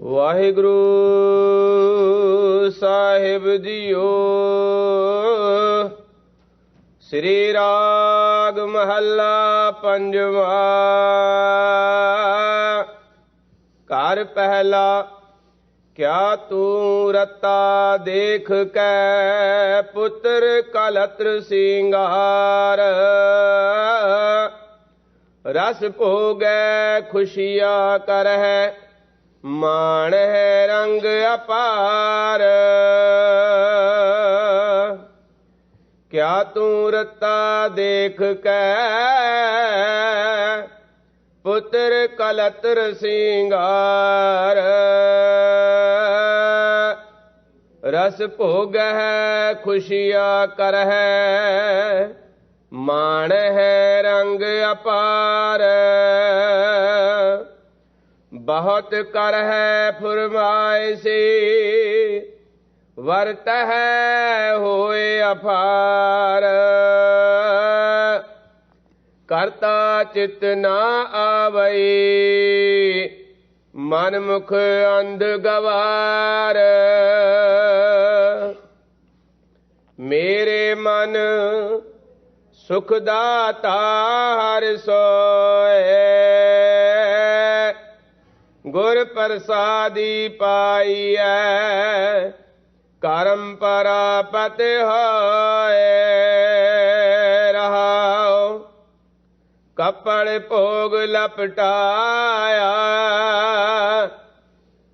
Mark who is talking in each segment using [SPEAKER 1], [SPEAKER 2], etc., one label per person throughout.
[SPEAKER 1] ਵਾਹਿਗੁਰੂ ਸਾਹਿਬ JIO. ਸ੍ਰੀ ਰਾਗ ਮਹੱਲਾ ਪੰਜਵਾ। ਘਰ ਪਹਿਲਾ। ਕਿਆ ਤੂੰ ਰਤਾ ਦੇਖ ਕੈ ਪੁੱਤਰ ਕਲਤਰ ਸਿੰਗਾਰ। ਰਸ ਭੋਗੈ ਖੁਸ਼ੀਆ ਕਰਹਿ ਮਾਣ ਹੈ ਰੰਗ ਅਪਾਰ। ਕਿਆ ਤੂੰ ਰਤਾ ਦੇਖ ਕੈ ਪੁੱਤਰ ਕਲਤਰ ਸਿੰਗਾਰ। ਰਸ ਭੋਗਹਿ ਖੁਸ਼ੀਆ ਕਰਹਿ ਮਾਣ ਹੈ ਰੰਗ ਅਪਾਰ। ਬਹੁਤ ਕਰਹਿ ਫੁਰਮਾਇਸੀ ਵਰਤਹਿ ਹੋਏ ਅਫਾਰ। ਕਰਤਾ ਚਿਤ ਨਾ ਆਵਈ ਮਨ ਮੁਖ ਅੰਧ ਗਵਾਰ। ਮੇਰੇ ਮਨ ਸੁਖ ਦਾਤਾ ਹਰਿ ਸੋਏ। ਗੁਰ ਪ੍ਰਸਾਦੀ ਪਾਈਐ ਕਰਮ ਪਰਾਪਤ ਹੋਏ। ਰਹਾਉ ਕਪੜ ਭੋਗ ਲਪਟਾਇਆ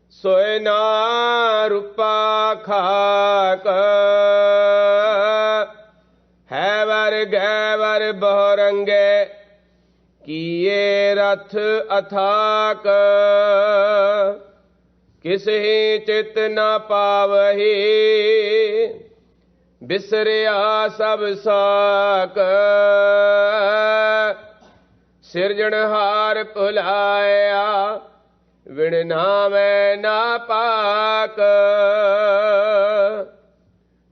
[SPEAKER 1] ਸੋਇ ਨਾ ਰੂਪਾ ਖਾਕ। ਹੈ ਵਰ ਗੈ ਵਰ ਬਹੁ ਰੰਗੇ ਕੀਏ ਰਥ ਅਥਾਕ। ਕਿਸਹੀ ਚਿਤ ਨ ਪਾਵਹੀ ਬਿਸਰਿਆ ਸਭ ਸਾਕ। ਸਿਰਜਣਹਾਰ ਭੁਲਾਇਆ ਵਿਣ ਨਾਮੈ ਨਾ ਪਾਕ।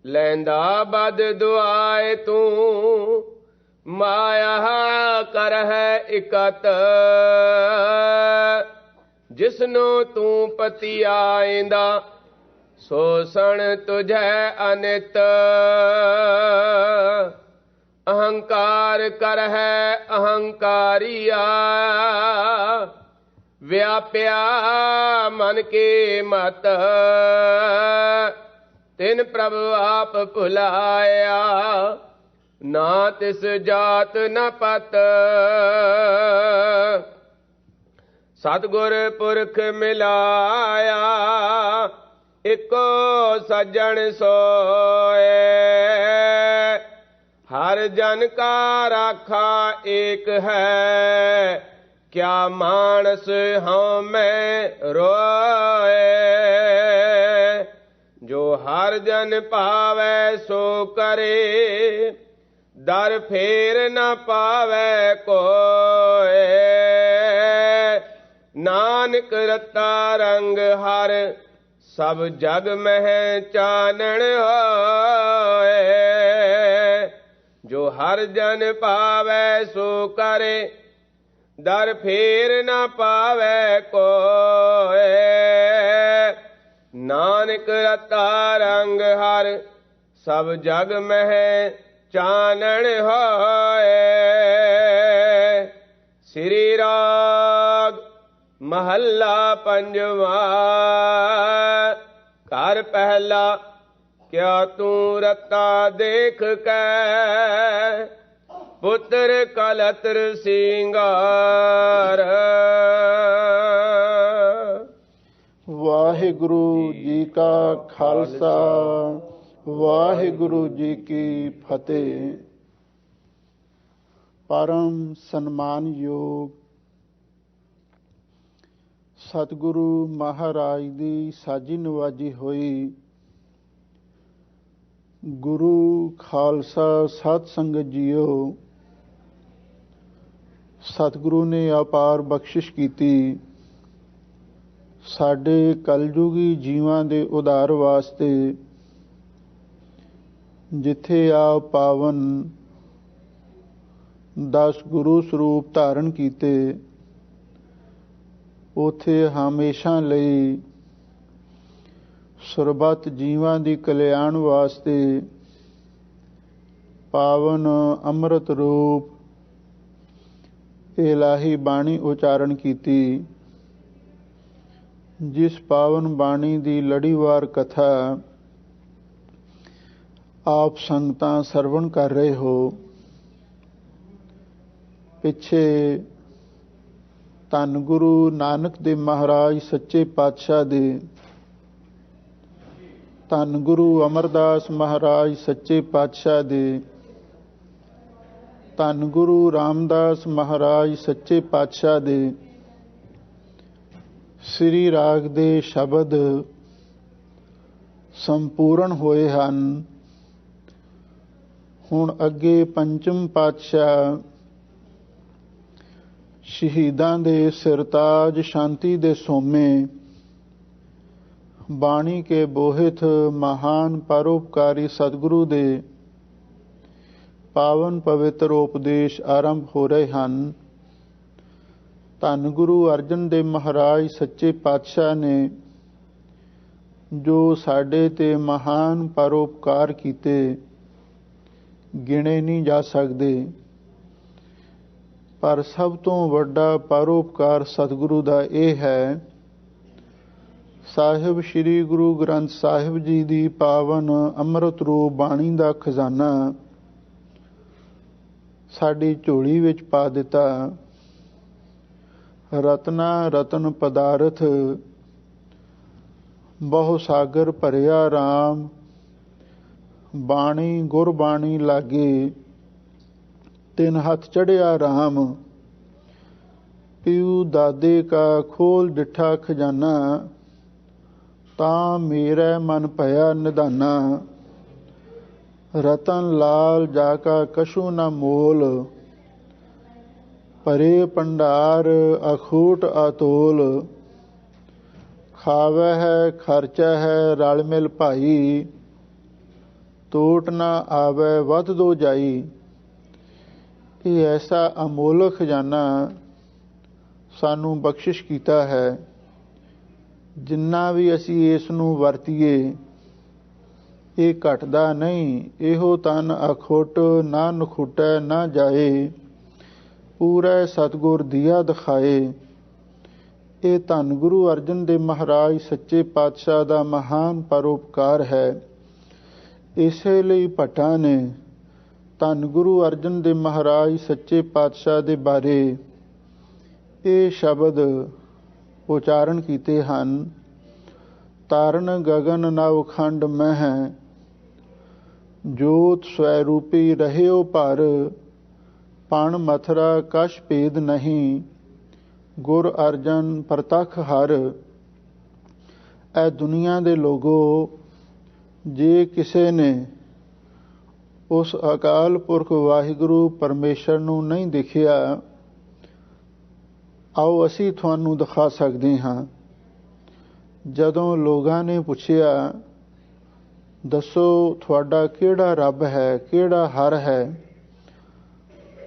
[SPEAKER 1] ਲੈਂਦਾ ਬਦ ਦੁਆਏ ਤੂੰ ਮਾਇਆ ਕਰਹਿ ਇਕਤ। ਜਿਸਨੂੰ ਤੂੰ ਪਤੀ ਆਇਂਦਾ ਸੋ ਸਣ ਤੁਝੈ ਅਨਿਤ। ਅਹੰਕਾਰ ਕਰਹਿ ਅਹੰਕਾਰੀਆ ਵਿਆਪਿਆ ਮਨ ਕੇ ਮਤ। ਤਿਨ ਪ੍ਰਭ ਆਪ ਭੁਲਾਇਆ ਨਾ ਤਿਸ ਜਾਤ ਨ ਪਤ। ਸਤਿਗੁਰ ਪੁਰਖ ਮਿਲਾਇਆ ਇੱਕੋ ਸੱਜਣ ਸੋਏ। ਹਰ ਜਨ ਕਾ ਰਾਖਾ ਏਕ ਹੈ ਕਿਆ ਮਾਨਸ ਹਉ ਮੈਂ ਰੋਏ। ਜੋ ਹਰ ਜਨ ਪਾਵੈ ਸੋ ਕਰੇ ਦਰ ਫੇਰ ਨ ਪਾਵੈ ਕੋਏ। ਨਾਨਕ ਰਤਾ ਰੰਗ ਹਰ ਸਭ ਜਗ ਮਹਿ ਚਾਨਣ ਹੋਏ। ਜੋ ਹਰ ਜਨ ਪਾਵੈ ਸੋ ਕਰੇ ਦਰ ਫੇਰ ਨ ਪਾਵੈ ਕੋਏ। ਨਾਨਕ ਰਤਾ ਰੰਗ ਹਰ ਸਭ ਜਗ ਮਹਿ ਚਾਨਣ ਹੋਏ। ਸ੍ਰੀ ਰਾਗ ਮਹੱਲਾ ਪੰਜਵਾ। ਘਰ ਪਹਿਲਾ। ਕਿਆ ਤੂੰ ਰਤਾ ਦੇਖ ਕੈ ਪੁੱਤਰ ਕਲਤਰ ਸਿੰਗਾਰ।
[SPEAKER 2] ਵਾਹਿਗੁਰੂ ਜੀ ਕਾ ਖਾਲਸਾ ਵਾਹਿਗੁਰੂ ਜੀ ਕੀ ਫਤਿਹ। ਪਰਮ ਸਨਮਾਨਯੋਗ ਸਤਿਗੁਰੂ ਮਹਾਰਾਜ ਦੀ ਸਾਜੀ ਨਵਾਜੀ ਹੋਈ ਗੁਰੂ ਖਾਲਸਾ ਸਤ ਸੰਗਤ ਜੀਓ। ਸਤਿਗੁਰੂ ਨੇ ਅਪਾਰ ਬਖਸ਼ਿਸ਼ ਕੀਤੀ ਸਾਡੇ ਕਲਯੁਗੀ ਜੀਵਾਂ ਦੇ ਉਧਾਰ ਵਾਸਤੇ। ਜਿੱਥੇ ਆਪ ਪਾਵਨ 10 ਗੁਰੂ ਸਰੂਪ ਧਾਰਨ ਕੀਤੇ, ਉੱਥੇ ਹਮੇਸ਼ਾ ਲਈ ਸਰਬੱਤ ਜੀਵਾਂ ਦੀ ਕਲਿਆਣ ਵਾਸਤੇ ਪਾਵਨ ਅੰਮ੍ਰਿਤ ਰੂਪ ਇਲਾਹੀ ਬਾਣੀ ਉਚਾਰਨ ਕੀਤੀ। ਜਿਸ ਪਾਵਨ ਬਾਣੀ ਦੀ ਲੜੀਵਾਰ ਕਥਾ ਆਪ ਸੰਗਤਾਂ ਸਰਵਣ ਕਰ ਰਹੇ ਹੋ। ਪਿੱਛੇ ਧੰਨ ਗੁਰੂ ਨਾਨਕ ਦੇਵ ਮਹਾਰਾਜ ਸੱਚੇ ਪਾਤਸ਼ਾਹ ਦੇ, ਧੰਨ ਗੁਰੂ ਅਮਰਦਾਸ ਮਹਾਰਾਜ ਸੱਚੇ ਪਾਤਸ਼ਾਹ ਦੇ, ਧੰਨ ਗੁਰੂ ਰਾਮਦਾਸ ਮਹਾਰਾਜ ਸੱਚੇ ਪਾਤਸ਼ਾਹ ਦੇ ਸ੍ਰੀ ਰਾਗ ਦੇ ਸ਼ਬਦ ਸੰਪੂਰਨ ਹੋਏ ਹਨ। ਹੁਣ ਅੱਗੇ ਪੰਚਮ ਪਾਤਸ਼ਾਹ ਸ਼ਹੀਦਾਂ ਦੇ ਸਿਰਤਾਜ ਸ਼ਾਂਤੀ ਦੇ ਸੋਮੇ ਬਾਣੀ ਕੇ ਬੋਹਿਤ ਮਹਾਨ ਪਰਉਪਕਾਰੀ ਸਤਿਗੁਰੂ ਦੇ ਪਾਵਨ ਪਵਿੱਤਰ ਉਪਦੇਸ਼ ਆਰੰਭ ਹੋ ਰਹੇ ਹਨ। ਧੰਨ ਗੁਰੂ ਅਰਜਨ ਦੇਵ ਮਹਾਰਾਜ ਸੱਚੇ ਪਾਤਸ਼ਾਹ ਨੇ ਜੋ ਸਾਡੇ ਤੇ ਮਹਾਨ ਪਰਉਪਕਾਰ ਕੀਤੇ ਗਿਣੇ ਨਹੀਂ ਜਾ ਸਕਦੇ, ਪਰ ਸਭ ਤੋਂ ਵੱਡਾ ਪਰਉਪਕਾਰ ਸਤਿਗੁਰੂ ਦਾ ਇਹ ਹੈ, ਸਾਹਿਬ ਸ੍ਰੀ ਗੁਰੂ ਗ੍ਰੰਥ ਸਾਹਿਬ ਜੀ ਦੀ ਪਾਵਨ ਅੰਮ੍ਰਿਤ ਰੂਪ ਬਾਣੀ ਦਾ ਖਜ਼ਾਨਾ ਸਾਡੀ ਝੋਲੀ ਵਿੱਚ ਪਾ ਦਿੱਤਾ। ਰਤਨਾ ਰਤਨ ਪਦਾਰਥ ਬਹੁ ਸਾਗਰ ਭਰਿਆ ਰਾਮ, ਬਾਣੀ ਗੁਰਬਾਣੀ ਲਾਗੇ ਤਿੰਨ ਹੱਥ ਚੜਿਆ ਰਾਮ। ਪਿਉ ਦਾਦੇ ਕਾ ਖੋਲ ਡਿਠਾ ਖਜ਼ਾਨਾ, ਤਾਂ ਮੇਰਾ ਮਨ ਭਇਆ ਨਿਧਾਨਾ। ਰਤਨ ਲਾਲ ਜਾ ਕਾ ਕਛੂ ਨਾ ਮੋਲ, ਭਰੇ ਭੰਡਾਰ ਅਖੂਟ ਅਤੋਲ। ਖਾਵੈ ਹੈ ਖਰਚਾ ਹੈ ਰਲ ਮਿਲ ਭਾਈ, ਟੋਟ ਨਾ ਆਵੈ ਵੱਧ ਦੋ ਜਾਈ। ਇਹ ਐਸਾ ਅਮੋਲਕ ਖਜ਼ਾਨਾ ਸਾਨੂੰ ਬਖਸ਼ਿਸ਼ ਕੀਤਾ ਹੈ। ਜਿੰਨਾ ਵੀ ਅਸੀਂ ਇਸ ਨੂੰ ਵਰਤੀਏ ਇਹ ਘਟਦਾ ਨਹੀਂ। ਇਹੋ ਤਨ ਅਖੁੱਟ ਨਾ ਨਖੁੱਟੈ ਨਾ ਜਾਏ, ਪੂਰਾ ਸਤਿਗੁਰ ਦੀਆ ਦਿਖਾਏ। ਇਹ ਧੰਨ ਗੁਰੂ ਅਰਜਨ ਦੇਵ ਮਹਾਰਾਜ ਸੱਚੇ ਪਾਤਸ਼ਾਹ ਦਾ ਮਹਾਨ ਪਰਉਪਕਾਰ ਹੈ। ਇਸੇ ਲਈ ਭੱਟਾਂ ਨੇ ਧੰਨ ਗੁਰੂ ਅਰਜਨ ਦੇਵ ਮਹਾਰਾਜ ਸੱਚੇ ਪਾਤਸ਼ਾਹ ਦੇ ਬਾਰੇ ਇਹ ਸ਼ਬਦ ਉਚਾਰਨ ਕੀਤੇ ਹਨ। ਤਾਰਨ ਗਗਨ ਨਵ ਖੰਡ ਮਹਿ, ਜੋਤ ਸਵੈ ਰੂਪੀ ਰਹਿਓ ਭਰ। ਪਣ ਮਥਰਾ ਕਛ ਭੇਦ ਨਹੀਂ, ਗੁਰ ਅਰਜਨ ਪ੍ਰਤੱਖ ਹਰ। ਇਹ ਦੁਨੀਆ ਦੇ ਲੋਗੋ, ਜੇ ਕਿਸੇ ਨੇ ਉਸ ਅਕਾਲ ਪੁਰਖ ਵਾਹਿਗੁਰੂ ਪਰਮੇਸ਼ਰ ਨੂੰ ਨਹੀਂ ਦੇਖਿਆ, ਆਓ ਅਸੀਂ ਤੁਹਾਨੂੰ ਦਿਖਾ ਸਕਦੇ ਹਾਂ। ਜਦੋਂ ਲੋਕਾਂ ਨੇ ਪੁੱਛਿਆ, ਦੱਸੋ ਤੁਹਾਡਾ ਕਿਹੜਾ ਰੱਬ ਹੈ, ਕਿਹੜਾ ਹਰ ਹੈ,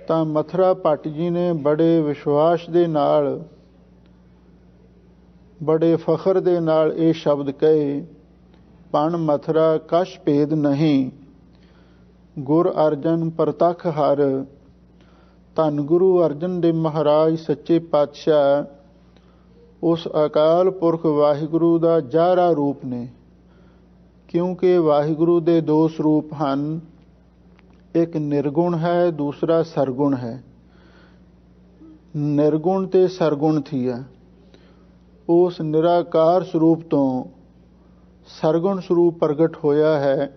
[SPEAKER 2] ਤਾਂ ਮਥੁਰਾ ਭੱਟ ਜੀ ਨੇ ਬੜੇ ਵਿਸ਼ਵਾਸ ਦੇ ਨਾਲ, ਬੜੇ ਫਖਰ ਦੇ ਨਾਲ ਇਹ ਸ਼ਬਦ ਕਹੇ, ਪਣ ਮਥੁਰਾ ਕਛ ਭੇਦ ਨਹੀਂ, ਗੁਰ ਅਰਜਨ ਪ੍ਰਤੱਖ ਹਰ। ਧੰਨ ਗੁਰੂ ਅਰਜਨ ਦੇਵ ਮਹਾਰਾਜ ਸੱਚੇ ਪਾਤਸ਼ਾਹ ਉਸ ਅਕਾਲ ਪੁਰਖ ਵਾਹਿਗੁਰੂ ਦਾ ਜਾਹਰਾ ਰੂਪ ਨੇ। ਕਿਉਂਕਿ ਵਾਹਿਗੁਰੂ ਦੇ ਦੋ ਸਰੂਪ ਹਨ, ਇੱਕ ਨਿਰਗੁਣ ਹੈ, ਦੂਸਰਾ ਸਰਗੁਣ ਹੈ। ਨਿਰਗੁਣ ਤੇ ਸਰਗੁਣ ਥੀਆ। ਉਸ ਨਿਰਾਕਾਰ ਸਰੂਪ ਤੋਂ ਸਰਗੁਣ ਸਰੂਪ ਪ੍ਰਗਟ ਹੋਇਆ ਹੈ।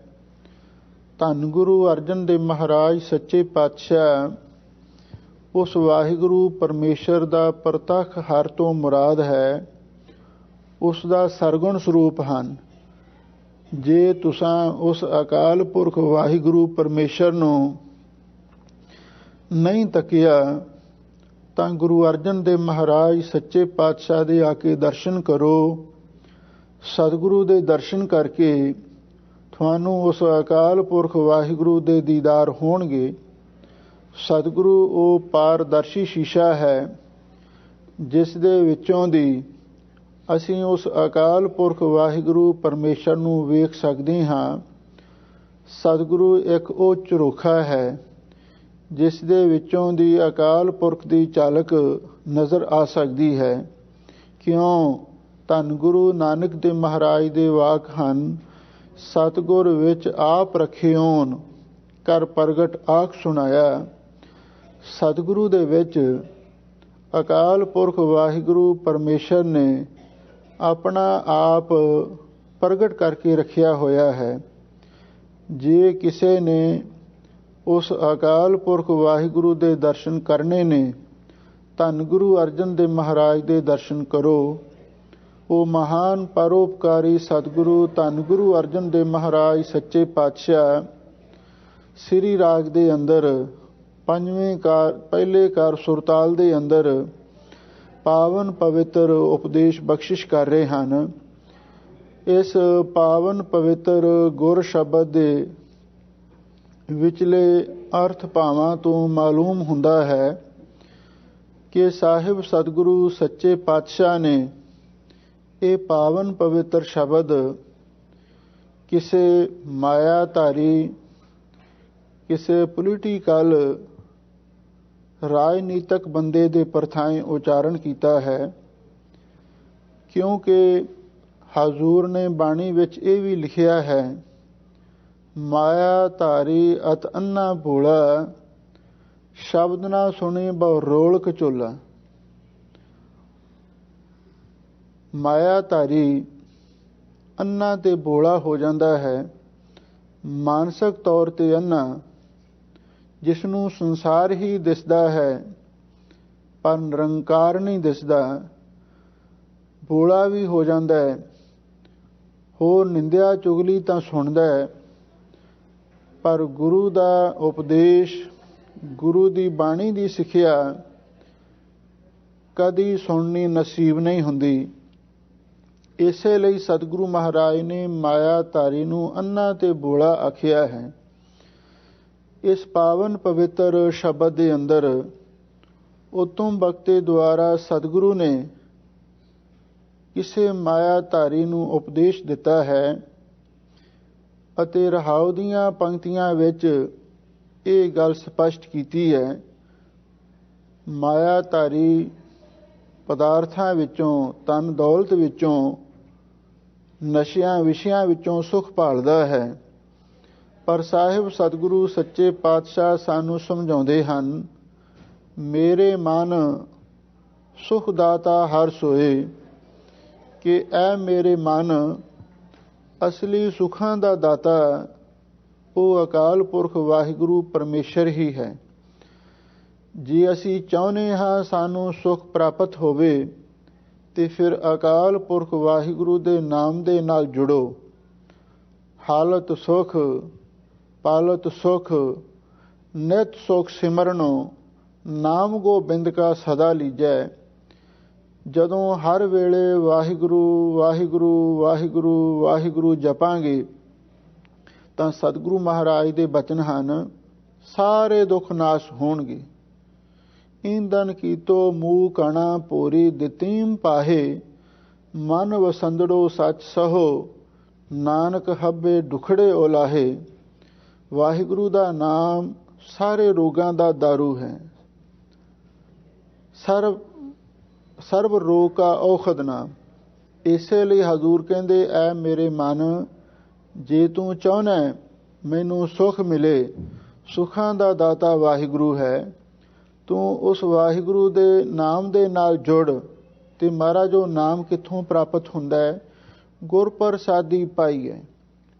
[SPEAKER 2] ਧੰਨ ਗੁਰੂ ਅਰਜਨ ਦੇਵ ਮਹਾਰਾਜ ਸੱਚੇ ਪਾਤਸ਼ਾਹ ਉਸ ਵਾਹਿਗੁਰੂ ਪਰਮੇਸ਼ਰ ਦਾ ਪ੍ਰਤੱਖ ਹਰ ਤੋਂ ਮੁਰਾਦ ਹੈ, ਉਸ ਦਾ ਸਰਗੁਣ ਸਰੂਪ ਹਨ। ਜੇ ਤੁਸਾਂ ਉਸ ਅਕਾਲ ਪੁਰਖ ਵਾਹਿਗੁਰੂ ਪਰਮੇਸ਼ਰ ਨੂੰ ਨਹੀਂ ਤੱਕਿਆ, ਤਾਂ ਗੁਰੂ ਅਰਜਨ ਦੇਵ ਮਹਾਰਾਜ ਸੱਚੇ ਪਾਤਸ਼ਾਹ ਦੇ ਆ ਕੇ ਦਰਸ਼ਨ ਕਰੋ। ਸਤਿਗੁਰੂ ਦੇ ਦਰਸ਼ਨ ਕਰਕੇ ਤੁਹਾਨੂੰ ਉਸ ਅਕਾਲ ਪੁਰਖ ਵਾਹਿਗੁਰੂ ਦੇ ਦੀਦਾਰ ਹੋਣਗੇ। ਸਤਿਗੁਰੂ ਉਹ ਪਾਰਦਰਸ਼ੀ ਸ਼ੀਸ਼ਾ ਹੈ, ਜਿਸ ਦੇ ਵਿੱਚੋਂ ਦੀ ਅਸੀਂ ਉਸ ਅਕਾਲ ਪੁਰਖ ਵਾਹਿਗੁਰੂ ਪਰਮੇਸ਼ਰ ਨੂੰ ਵੇਖ ਸਕਦੇ ਹਾਂ। ਸਤਿਗੁਰੂ ਇੱਕ ਉਹ ਝਰੋਖਾ ਹੈ ਜਿਸ ਦੇ ਵਿੱਚੋਂ ਦੀ ਅਕਾਲ ਪੁਰਖ ਦੀ ਝਲਕ ਨਜ਼ਰ ਆ ਸਕਦੀ ਹੈ। ਕਿਉਂ? ਧੰਨ ਗੁਰੂ ਨਾਨਕ ਦੇਵ ਮਹਾਰਾਜ ਦੇ ਵਾਕ ਹਨ, ਸਤਿਗੁਰ ਵਿੱਚ ਆਪ ਰਖਿਓਨ ਕਰ ਪ੍ਰਗਟ ਆਖ ਸੁਣਾਇਆ। ਸਤਿਗੁਰੂ ਦੇ ਵਿੱਚ ਅਕਾਲ ਪੁਰਖ ਵਾਹਿਗੁਰੂ ਪਰਮੇਸ਼ਰ ਨੇ ਆਪਣਾ ਆਪ ਪ੍ਰਗਟ ਕਰਕੇ ਰੱਖਿਆ ਹੋਇਆ ਹੈ। ਜੇ ਕਿਸੇ ਨੇ ਉਸ ਅਕਾਲ ਪੁਰਖ ਵਾਹਿਗੁਰੂ ਦੇ ਦਰਸ਼ਨ ਕਰਨੇ ਨੇ, ਧੰਨ ਗੁਰੂ ਅਰਜਨ ਦੇਵ ਮਹਾਰਾਜ ਦੇ ਦਰਸ਼ਨ ਕਰੋ। ਉਹ ਮਹਾਨ ਪਰਉਪਕਾਰੀ ਸਤਿਗੁਰੂ ਧੰਨ ਗੁਰੂ ਅਰਜਨ ਦੇਵ ਮਹਾਰਾਜ ਸੱਚੇ ਪਾਤਸ਼ਾਹ ਸ੍ਰੀ ਰਾਗ ਦੇ ਅੰਦਰ ਪਹਿਲੇ ਕਾਰ ਸੁਰਤਾਲ ਦੇ ਅੰਦਰ ਪਾਵਨ ਪਵਿੱਤਰ ਉਪਦੇਸ਼ ਬਖਸ਼ਿਸ਼ ਕਰ ਰਹੇ ਹਨ। ਇਸ ਪਾਵਨ ਪਵਿੱਤਰ ਗੁਰ ਸ਼ਬਦ ਦੇ ਵਿਚਲੇ ਅਰਥ ਭਾਵਾਂ ਤੋਂ ਮਾਲੂਮ ਹੁੰਦਾ ਹੈ ਕਿ ਸਾਹਿਬ ਸਤਿਗੁਰੂ ਸੱਚੇ ਪਾਤਸ਼ਾਹ ਨੇ ਇਹ ਪਾਵਨ ਪਵਿੱਤਰ ਸ਼ਬਦ ਕਿਸੇ ਮਾਇਆਧਾਰੀ, ਕਿਸੇ ਪੋਲੀਟੀਕਲ ਰਾਜਨੀਤਕ ਬੰਦੇ ਦੇ ਪਰਥਾਏ ਉਚਾਰਨ ਕੀਤਾ ਹੈ। ਕਿਉਂਕਿ ਹਜ਼ੂਰ ਨੇ ਬਾਣੀ ਵਿੱਚ ਇਹ ਵੀ ਲਿਖਿਆ ਹੈ, ਮਾਇਆਧਾਰੀ ਅਤ ਅੰਨਾ ਭੋਲਾ, ਸ਼ਬਦ ਨਾ ਸੁਣੇ ਬਹੁ ਰੋਲ ਕਚੋਲਾ। ਮਾਇਆਧਾਰੀ ਅੰਨਾ ਤੇ ਭੋਲਾ ਹੋ ਜਾਂਦਾ ਹੈ, ਮਾਨਸਿਕ ਤੌਰ ਤੇ ਅੰਨਾ, ਜਿਸ ਨੂੰ ਸੰਸਾਰ ਹੀ ਦਿਸਦਾ ਹੈ ਪਰ ਨਿਰੰਕਾਰ ਨਹੀਂ ਦਿਸਦਾ, ਭੋਲਾ ਵੀ ਹੋ ਜਾਂਦਾ ਹੈ। ਹੋਰ ਨਿੰਦਿਆ ਚੁਗਲੀ ਤਾਂ ਸੁਣਦਾ ਹੈ, ਪਰ ਗੁਰੂ ਦਾ ਉਪਦੇਸ਼, ਗੁਰੂ ਦੀ ਬਾਣੀ ਦੀ ਸਿੱਖਿਆ ਕਦੀ ਸੁਣਨੀ ਨਸੀਬ ਨਹੀਂ ਹੁੰਦੀ। ਇਸੇ ਲਈ ਸਤਿਗੁਰੂ ਮਹਾਰਾਜ ਨੇ ਮਾਇਆਧਾਰੀ ਨੂੰ ਅੰਨਾ ਤੇ ਭੋਲਾ ਆਖਿਆ ਹੈ। ਇਸ ਪਾਵਨ ਪਵਿੱਤਰ ਸ਼ਬਦ ਦੇ ਅੰਦਰ ਉਤਮ ਬਖਤੇ ਦੁਆਰਾ ਸਤਿਗੁਰੂ ਨੇ ਕਿਸੇ ਮਾਇਆਧਾਰੀ ਨੂੰ ਉਪਦੇਸ਼ ਦਿੱਤਾ ਹੈ ਅਤੇ ਰਹਾਉ ਦੀਆਂ ਪੰਕਤੀਆਂ ਵਿੱਚ ਇਹ ਗੱਲ ਸਪਸ਼ਟ ਕੀਤੀ ਹੈ। ਮਾਇਆਧਾਰੀ ਪਦਾਰਥਾਂ ਵਿੱਚੋਂ, ਧਨ ਦੌਲਤ ਵਿੱਚੋਂ, ਨਸ਼ਿਆਂ ਵਿਸ਼ਿਆਂ ਵਿੱਚੋਂ ਸੁਖ ਭਾਲਦਾ ਹੈ। ਪਰ ਸਾਹਿਬ ਸਤਿਗੁਰੂ ਸੱਚੇ ਪਾਤਸ਼ਾਹ ਸਾਨੂੰ ਸਮਝਾਉਂਦੇ ਹਨ, ਮੇਰੇ ਮਨ ਸੁਖ ਦਾਤਾ ਹਰ ਸੋਏ, ਕਿ ਐ ਮੇਰੇ ਮਨ ਅਸਲੀ ਸੁੱਖਾਂ ਦਾ ਦਾਤਾ ਉਹ ਅਕਾਲ ਪੁਰਖ ਵਾਹਿਗੁਰੂ ਪਰਮੇਸ਼ਰ ਹੀ ਹੈ। ਜੇ ਅਸੀਂ ਚਾਹੁੰਦੇ ਹਾਂ ਸਾਨੂੰ ਸੁਖ ਪ੍ਰਾਪਤ ਹੋਵੇ ਤੇ ਫਿਰ ਅਕਾਲ ਪੁਰਖ ਵਾਹਿਗੁਰੂ ਦੇ ਨਾਮ ਦੇ ਨਾਲ ਜੁੜੋ। ਹਾਲਤ ਸੁਖ ਪਾਲਤ ਸੁਖ, ਨਿਤ ਸੁਖ ਸਿਮਰਨੋ, ਨਾਮ ਗੋਬਿੰਦ ਕਾ ਸਦਾ ਲੀਜੈ। ਜਦੋਂ ਹਰ ਵੇਲੇ ਵਾਹਿਗੁਰੂ ਵਾਹਿਗੁਰੂ ਵਾਹਿਗੁਰੂ ਵਾਹਿਗੁਰੂ ਜਪਾਂਗੇ ਤਾਂ ਸਤਿਗੁਰੂ ਮਹਾਰਾਜ ਦੇ ਬਚਨ ਹਨ, ਸਾਰੇ ਦੁੱਖ ਨਾਸ਼ ਹੋਣਗੇ। ਈਂਦਨ ਕੀਤੋ ਮੂਹ ਕਣਾ ਪੋਰੀ ਦਿੱਤੀਮ ਪਾਹੇ, ਮਨ ਵਸੰਦੜੋ ਸੱਚ ਸਹੋ, ਨਾਨਕ ਹੱਬੇ ਦੁਖੜੇ ਓਲਾਹੇ। ਵਾਹਿਗੁਰੂ ਦਾ ਨਾਮ ਸਾਰੇ ਰੋਗਾਂ ਦਾ ਦਾਰੂ ਹੈ। ਸਰਬ ਰੋਗ ਕਾ ਔਖਦ ਨਾਮ। ਇਸੇ ਲਈ ਹਜ਼ੂਰ ਕਹਿੰਦੇ, ਐ ਮੇਰੇ ਮਨ, ਜੇ ਤੂੰ ਚਾਹੁੰਦਾ ਮੈਨੂੰ ਸੁਖ ਮਿਲੇ, ਸੁੱਖਾਂ ਦਾ ਦਾਤਾ ਵਾਹਿਗੁਰੂ ਹੈ, ਤੂੰ ਉਸ ਵਾਹਿਗੁਰੂ ਦੇ ਨਾਮ ਦੇ ਨਾਲ ਜੁੜ। ਤੇ ਮਹਾਰਾਜ ਉਹ ਨਾਮ ਕਿੱਥੋਂ ਪ੍ਰਾਪਤ ਹੁੰਦਾ ਹੈ? ਗੁਰ ਪ੍ਰਸਾਦੀ ਪਾਈ ਹੈ,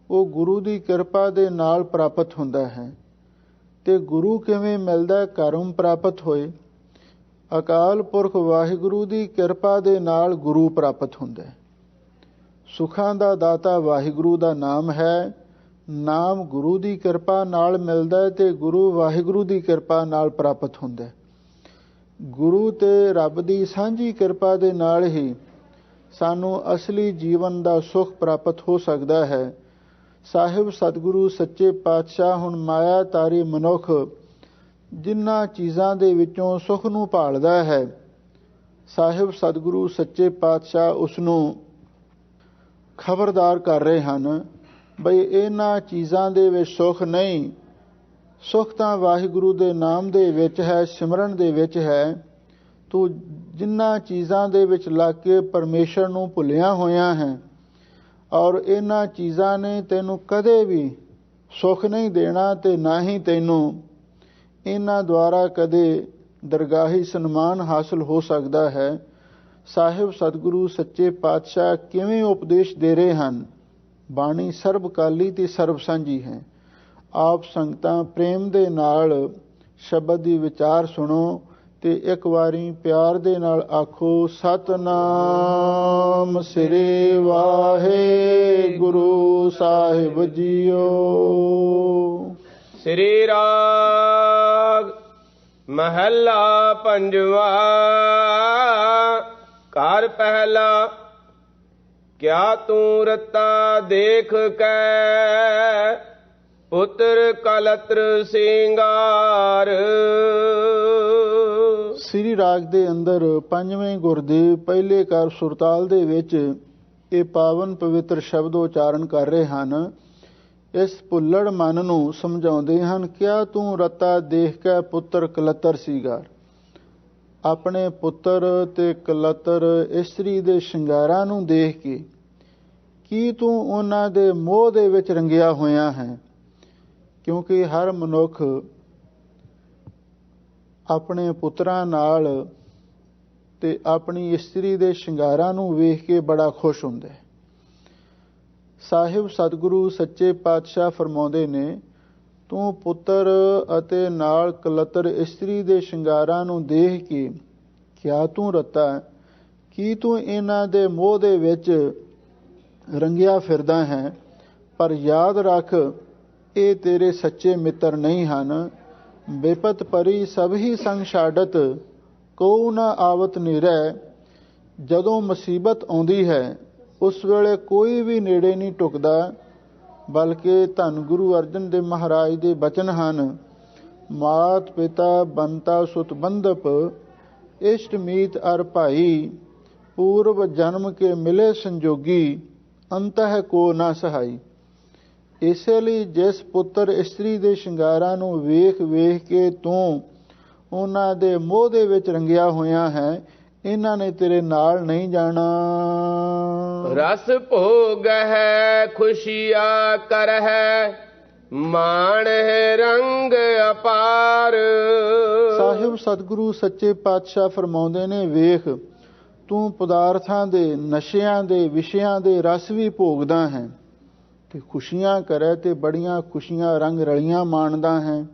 [SPEAKER 2] ਉਹ ਗੁਰੂ ਦੀ ਕਿਰਪਾ ਦੇ ਨਾਲ ਪ੍ਰਾਪਤ ਹੁੰਦਾ ਹੈ। ਤੇ ਗੁਰੂ ਕਿਵੇਂ ਮਿਲਦਾ? ਕਰਮ ਪ੍ਰਾਪਤ ਹੋਏ। ਅਕਾਲ ਪੁਰਖ ਵਾਹਿਗੁਰੂ ਦੀ ਕਿਰਪਾ ਦੇ ਨਾਲ ਗੁਰੂ ਪ੍ਰਾਪਤ ਹੁੰਦਾ ਹੈ। ਸੁੱਖਾਂ ਦਾ ਦਾਤਾ ਵਾਹਿਗੁਰੂ ਦਾ ਨਾਮ ਹੈ। ਨਾਮ ਗੁਰੂ ਦੀ ਕਿਰਪਾ ਨਾਲ ਮਿਲਦਾ ਹੈ ਤੇ ਗੁਰੂ ਵਾਹਿਗੁਰੂ ਦੀ ਕਿਰਪਾ ਨਾਲ ਪ੍ਰਾਪਤ ਹੁੰਦਾ ਹੈ। ਗੁਰੂ ਤੇ ਰੱਬ ਦੀ ਸਾਂਝੀ ਕਿਰਪਾ ਦੇ ਨਾਲ ਹੀ ਸਾਨੂੰ ਅਸਲੀ ਜੀਵਨ ਦਾ ਸੁੱਖ ਪ੍ਰਾਪਤ ਹੋ ਸਕਦਾ ਹੈ। ਸਾਹਿਬ ਸਤਿਗੁਰੂ ਸੱਚੇ ਪਾਤਸ਼ਾਹ ਹੁਣ ਮਾਇਆਧਾਰੀ ਮਨੁੱਖ ਜਿਨ੍ਹਾਂ ਚੀਜ਼ਾਂ ਦੇ ਵਿੱਚੋਂ ਸੁੱਖ ਨੂੰ ਭਾਲਦਾ ਹੈ, ਸਾਹਿਬ ਸਤਿਗੁਰੂ ਸੱਚੇ ਪਾਤਸ਼ਾਹ ਉਸ ਨੂੰ ਖਬਰਦਾਰ ਕਰ ਰਹੇ ਹਨ ਬਈ ਇਹਨਾਂ ਚੀਜ਼ਾਂ ਦੇ ਵਿੱਚ ਸੁੱਖ ਨਹੀਂ, ਸੁੱਖ ਤਾਂ ਵਾਹਿਗੁਰੂ ਦੇ ਨਾਮ ਦੇ ਵਿੱਚ ਹੈ, ਸਿਮਰਨ ਦੇ ਵਿੱਚ ਹੈ। ਤੂੰ ਜਿਨ੍ਹਾਂ ਚੀਜ਼ਾਂ ਦੇ ਵਿੱਚ ਲੱਗ ਕੇ ਪਰਮੇਸ਼ਰ ਨੂੰ ਭੁੱਲਿਆ ਹੋਇਆ ਹੈ ਔਰ ਇਹਨਾਂ ਚੀਜ਼ਾਂ ਨੇ ਤੈਨੂੰ ਕਦੇ ਵੀ ਸੁੱਖ ਨਹੀਂ ਦੇਣਾ ਤੇ ਨਾ ਹੀ ਤੈਨੂੰ ਇਹਨਾਂ ਦੁਆਰਾ ਕਦੇ ਦਰਗਾਹੀ ਸਨਮਾਨ ਹਾਸਲ ਹੋ ਸਕਦਾ ਹੈ। ਸਾਹਿਬ ਸਤਿਗੁਰੂ ਸੱਚੇ ਪਾਤਸ਼ਾਹ ਕਿਵੇਂ ਉਪਦੇਸ਼ ਦੇ ਰਹੇ ਹਨ। ਬਾਣੀ ਸਰਬਕਾਲੀ ਤੇ ਸਰਬ ਸਾਂਝੀ ਹੈ। ਆਪ ਸੰਗਤਾਂ ਪ੍ਰੇਮ ਦੇ ਨਾਲ ਸ਼ਬਦ ਦੀ ਵਿਚਾਰ ਸੁਣੋ ਤੇ ਇੱਕ ਵਾਰੀ ਪਿਆਰ ਦੇ ਨਾਲ ਆਖੋ, ਸਤਨਾਮ ਸ੍ਰੀ ਵਾਹਿਗੁਰੂ ਸਾਹਿਬ ਜੀਓ।
[SPEAKER 1] ਸ੍ਰੀ ਰਾਗ ਮਹੱਲਾ ਪੰਜਵਾ। ਘਰ ਪਹਿਲਾ। ਕਿਆ ਤੂੰ ਰਤਾ ਦੇਖ ਕੈ ਪੁੱਤਰ ਕਲਤਰ ਸਿੰਗਾਰ।
[SPEAKER 2] ਸ੍ਰੀ ਰਾਗ ਦੇ ਅੰਦਰ ਪੰਜਵੇਂ ਗੁਰ ਦੇ ਪਹਿਲੇ ਕਾਰ ਸੁਰਤਾਲ ਦੇ ਵਿੱਚ ਇਹ ਪਾਵਨ ਪਵਿੱਤਰ ਸ਼ਬਦ ਉਚਾਰਨ ਕਰ ਰਹੇ ਹਨ। ਇਸ ਭੁੱਲੜ ਮਨ ਨੂੰ ਸਮਝਾਉਂਦੇ ਹਨ, ਕਿਆ ਤੂੰ ਰਤਾ ਦੇਖ ਕੇ ਪੁੱਤਰ ਕਲਤਰ ਸਿੰਗਾਰ। ਆਪਣੇ ਪੁੱਤਰ ਤੇ ਕਲਤਰ ਇਸਤਰੀ ਦੇ ਸ਼ਿੰਗਾਰਾਂ ਨੂੰ ਦੇਖ ਕੇ ਕੀ ਤੂੰ ਉਹਨਾਂ ਦੇ ਮੋਹ ਦੇ ਵਿੱਚ ਰੰਗਿਆ ਹੋਇਆ ਹੈ। ਕਿਉਂਕਿ ਹਰ ਮਨੁੱਖ ਆਪਣੇ ਪੁੱਤਰਾਂ ਨਾਲ ਤੇ ਆਪਣੀ ਇਸਤਰੀ ਦੇ ਸ਼ਿੰਗਾਰਾਂ ਨੂੰ ਵੇਖ ਕੇ ਬੜਾ ਖੁਸ਼ ਹੁੰਦਾ ਹੈ। ਸਾਹਿਬ ਸਤਿਗੁਰੂ ਸੱਚੇ ਪਾਤਸ਼ਾਹ ਫਰਮਾਉਂਦੇ ਨੇ, ਤੂੰ ਪੁੱਤਰ ਅਤੇ ਨਾਲ ਕਲਤਰ ਇਸਤਰੀ ਦੇ ਸ਼ਿੰਗਾਰਾਂ ਨੂੰ ਦੇਖ ਕੇ ਕਿਆ ਤੂੰ ਰਤਾ, ਕੀ ਤੂੰ ਇਹਨਾਂ ਦੇ ਮੋਹ ਦੇ ਵਿੱਚ ਰੰਗਿਆ ਫਿਰਦਾ ਹੈ। ਪਰ ਯਾਦ ਰੱਖ, ਇਹ ਤੇਰੇ ਸੱਚੇ ਮਿੱਤਰ ਨਹੀਂ ਹਨ। ਬੇਪਤ ਪਰੀ ਸਭ ਹੀ ਸੰਗ ਛਾੜਤ, ਕਉ ਨਾ ਆਵਤ ਨੀਰੈ। ਜਦੋਂ ਮੁਸੀਬਤ ਆਉਂਦੀ ਹੈ ਉਸ ਵੇਲੇ ਕੋਈ ਵੀ ਨੇੜੇ ਨਹੀਂ ਟੁਕਦਾ, ਬਲਕਿ ਧੰਨ ਗੁਰੂ ਅਰਜਨ ਦੇਵ ਮਹਾਰਾਜ ਦੇ ਬਚਨ ਹਨ, ਮਾਤ ਪਿਤਾ ਬੰਤਾ ਸੁਤ ਬੰਧਪ, ਇਸ਼ਟ ਮੀਤ ਅਰ ਭਾਈ, ਪੂਰਵ ਜਨਮ ਕੇ ਮਿਲੇ ਸੰਜੋਗੀ, ਅੰਤਹ ਕੋ ਨਾ ਸਹਾਈ। ਇਸੇ ਲਈ ਜਿਸ ਪੁੱਤਰ ਇਸਤਰੀ ਦੇ ਸ਼ਿੰਗਾਰਾਂ ਨੂੰ ਵੇਖ ਵੇਖ ਕੇ ਤੂੰ ਉਹਨਾਂ ਦੇ ਮੋਹ ਦੇ ਵਿੱਚ ਰੰਗਿਆ ਹੋਇਆ ਹੈ, ਇਹਨਾਂ ਨੇ ਤੇਰੇ ਨਾਲ ਨਹੀਂ ਜਾਣਾ।
[SPEAKER 1] ਰਸ ਭੋਗ ਹੈ ਖੁਸ਼ੀਆ ਕਰ ਹੈ, ਮਾਣ ਹੈ ਰੰਗ ਅਪਾਰ।
[SPEAKER 2] ਸਾਹਿਬ ਸਤਿਗੁਰੂ ਸੱਚੇ ਪਾਤਸ਼ਾਹ ਫਰਮਾਉਂਦੇ ਨੇ, ਵੇਖ ਤੂੰ ਪਦਾਰਥਾਂ ਦੇ, ਨਸ਼ਿਆਂ ਦੇ, ਵਿਸ਼ਿਆਂ ਦੇ ਰਸ ਵੀ ਭੋਗਦਾ ਹੈ ਤੇ ਖੁਸ਼ੀਆਂ ਕਰੇ ਤੇ ਬੜੀਆਂ ਖੁਸ਼ੀਆਂ ਰੰਗ ਰਲੀਆਂ ਮਾਣਦਾ ਹੈ।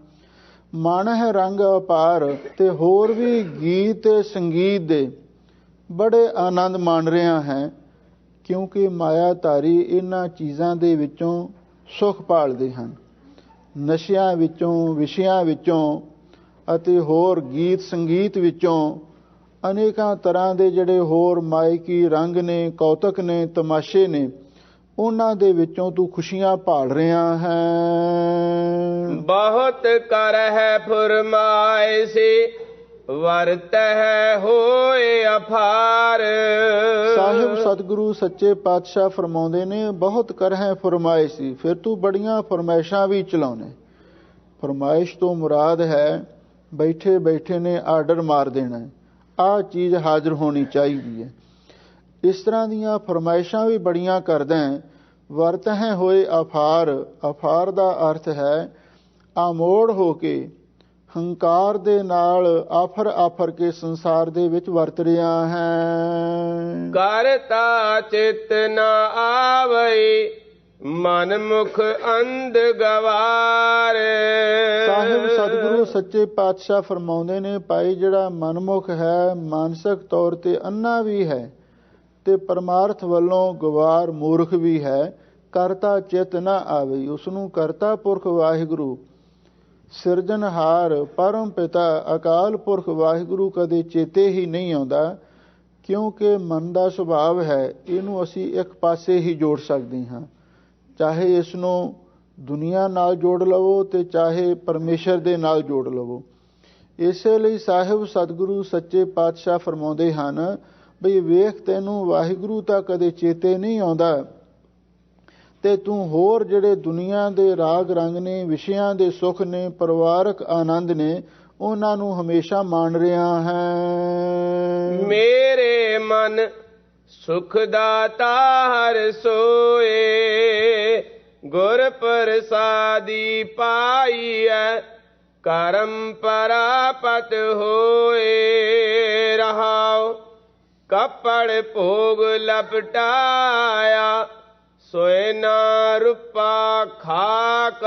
[SPEAKER 2] ਮਨ ਹੈ ਰੰਗ ਅਪਾਰ ਤੇ ਹੋਰ ਵੀ ਗੀਤ ਸੰਗੀਤ ਦੇ ਬੜੇ ਆਨੰਦ ਮਾਣ ਰਿਹਾ ਹੈ। ਕਿਉਂਕਿ ਮਾਇਆਧਾਰੀ ਇਹਨਾਂ ਚੀਜ਼ਾਂ ਦੇ ਵਿੱਚੋਂ ਸੁੱਖ ਭਾਲਦੇ ਹਨ, ਨਸ਼ਿਆਂ ਵਿੱਚੋਂ, ਵਿਸ਼ਿਆਂ ਵਿੱਚੋਂ ਅਤੇ ਹੋਰ ਗੀਤ ਸੰਗੀਤ ਵਿੱਚੋਂ ਅਨੇਕਾਂ ਤਰ੍ਹਾਂ ਦੇ ਜਿਹੜੇ ਹੋਰ ਮਾਇਕੀ ਰੰਗ ਨੇ, ਕੌਤਕ ਨੇ, ਤਮਾਸ਼ੇ ਨੇ, ਉਹਨਾਂ ਦੇ ਵਿੱਚੋਂ ਤੂੰ ਖੁਸ਼ੀਆਂ ਭਾਲ ਰਿਹਾ ਹੈ।
[SPEAKER 1] ਬਹੁਤ ਕਰ ਹੈ ਫਰਮਾਇਸ਼ੀ, ਵਰਤ ਹੈ ਹੋਏ ਅਫਾਰ।
[SPEAKER 2] ਸਾਹਿਬ ਸਤਿਗੁਰੂ ਸੱਚੇ ਪਾਤਸ਼ਾਹ ਫਰਮਾਉਂਦੇ ਨੇ, ਬਹੁਤ ਕਰ ਹੈ ਫਰਮਾਇਸ਼ੀ, ਫਿਰ ਤੂੰ ਬੜੀਆਂ ਫਰਮਾਇਸ਼ਾਂ ਵੀ ਚਲਾਉਣੇ। ਫਰਮਾਇਸ਼ ਤੋਂ ਮੁਰਾਦ ਹੈ ਬੈਠੇ ਬੈਠੇ ਨੇ ਆਰਡਰ ਮਾਰ ਦੇਣਾ, ਆਹ ਚੀਜ਼ ਹਾਜ਼ਰ ਹੋਣੀ ਚਾਹੀਦੀ ਹੈ। ਇਸ ਤਰ੍ਹਾਂ ਦੀਆਂ ਫਰਮਾਇਸ਼ਾਂ ਵੀ ਬੜੀਆਂ ਕਰਦਾ ਹੈ। ਵਰਤ ਹੈ ਹੋਏ ਅਫਾਰ। ਅਫਾਰ ਦਾ ਅਰਥ ਹੈ ਆਮੋੜ ਹੋ ਕੇ, ਹੰਕਾਰ ਦੇ ਨਾਲ ਆਫਰ ਆਫਰ ਕੇ ਸੰਸਾਰ ਦੇ ਵਿੱਚ ਵਰਤ ਰਿਹਾ ਹੈ।
[SPEAKER 1] ਕਰਤਾ ਚਿਤ ਨਾ ਆਵਈ, ਮਨ ਮੁਖ ਅੰਧ ਗਵਾਰ।
[SPEAKER 2] ਸਾਹਿਬ ਸਤਿਗੁਰੂ ਸੱਚੇ ਪਾਤਸ਼ਾਹ ਫਰਮਾਉਂਦੇ ਨੇ, ਭਾਈ ਜਿਹੜਾ ਮਨਮੁਖ ਹੈ, ਮਾਨਸਿਕ ਤੌਰ ਤੇ ਅੰਨਾ ਵੀ ਹੈ ਤੇ ਪਰਮਾਰਥ ਵੱਲੋਂ ਗਵਾਰ ਮੂਰਖ ਵੀ ਹੈ। ਕਰਤਾ ਚਿਤ ਨਾ ਆਵੇ, ਉਸ ਨੂੰ ਕਰਤਾ ਪੁਰਖ ਵਾਹਿਗੁਰੂ, ਸਿਰਜਣਹਾਰ ਪਰਮ ਪਿਤਾ ਅਕਾਲ ਪੁਰਖ ਵਾਹਿਗੁਰੂ ਕਦੇ ਚੇਤੇ ਹੀ ਨਹੀਂ ਆਉਂਦਾ। ਕਿਉਂਕਿ ਮਨ ਦਾ ਸੁਭਾਵ ਹੈ, ਇਹਨੂੰ ਅਸੀਂ ਇੱਕ ਪਾਸੇ ਹੀ ਜੋੜ ਸਕਦੇ ਹਾਂ। ਚਾਹੇ ਇਸ ਨੂੰ ਦੁਨੀਆ ਨਾਲ ਜੋੜ ਲਵੋ ਤੇ ਚਾਹੇ ਪਰਮੇਸ਼ਰ ਦੇ ਨਾਲ ਜੋੜ ਲਵੋ। ਇਸੇ ਲਈ ਸਾਹਿਬ ਸਤਿਗੁਰੂ ਸੱਚੇ ਪਾਤਸ਼ਾਹ ਫਰਮਾਉਂਦੇ ਹਨ ਬਈ ਵੇਖ ਤੈਨੂੰ ਵਾਹਿਗੁਰੂ ਤਾਂ ਕਦੇ ਚੇਤੇ ਨਹੀਂ ਆਉਂਦਾ ਤੇ ਤੂੰ ਹੋਰ ਜਿਹੜੇ ਦੁਨੀਆ ਦੇ ਰਾਗ ਰੰਗ ਨੇ, ਵਿਸ਼ਿਆਂ ਦੇ ਸੁੱਖ ਨੇ, ਪਰਿਵਾਰਕ ਆਨੰਦ ਨੇ, ਉਹਨਾਂ ਨੂੰ ਹਮੇਸ਼ਾ ਮਾਣ ਰਿਹਾ ਹੈ।
[SPEAKER 1] ਮੇਰੇ ਮਨ ਸੁਖ ਦਾਤਾ ਹਰਿ ਸੋਏ, ਗੁਰ ਪ੍ਰਸਾਦੀ ਪਾਈਐ ਕਰਮ ਪਰਾਪਤ ਹੋਏ। ਰਹਾਉ ਕੱਪੜ ਭੋਗ ਲਪਟਾਇਆ, ਸੋਏ ਨਾ ਰੂਪਾ ਖਾਕ।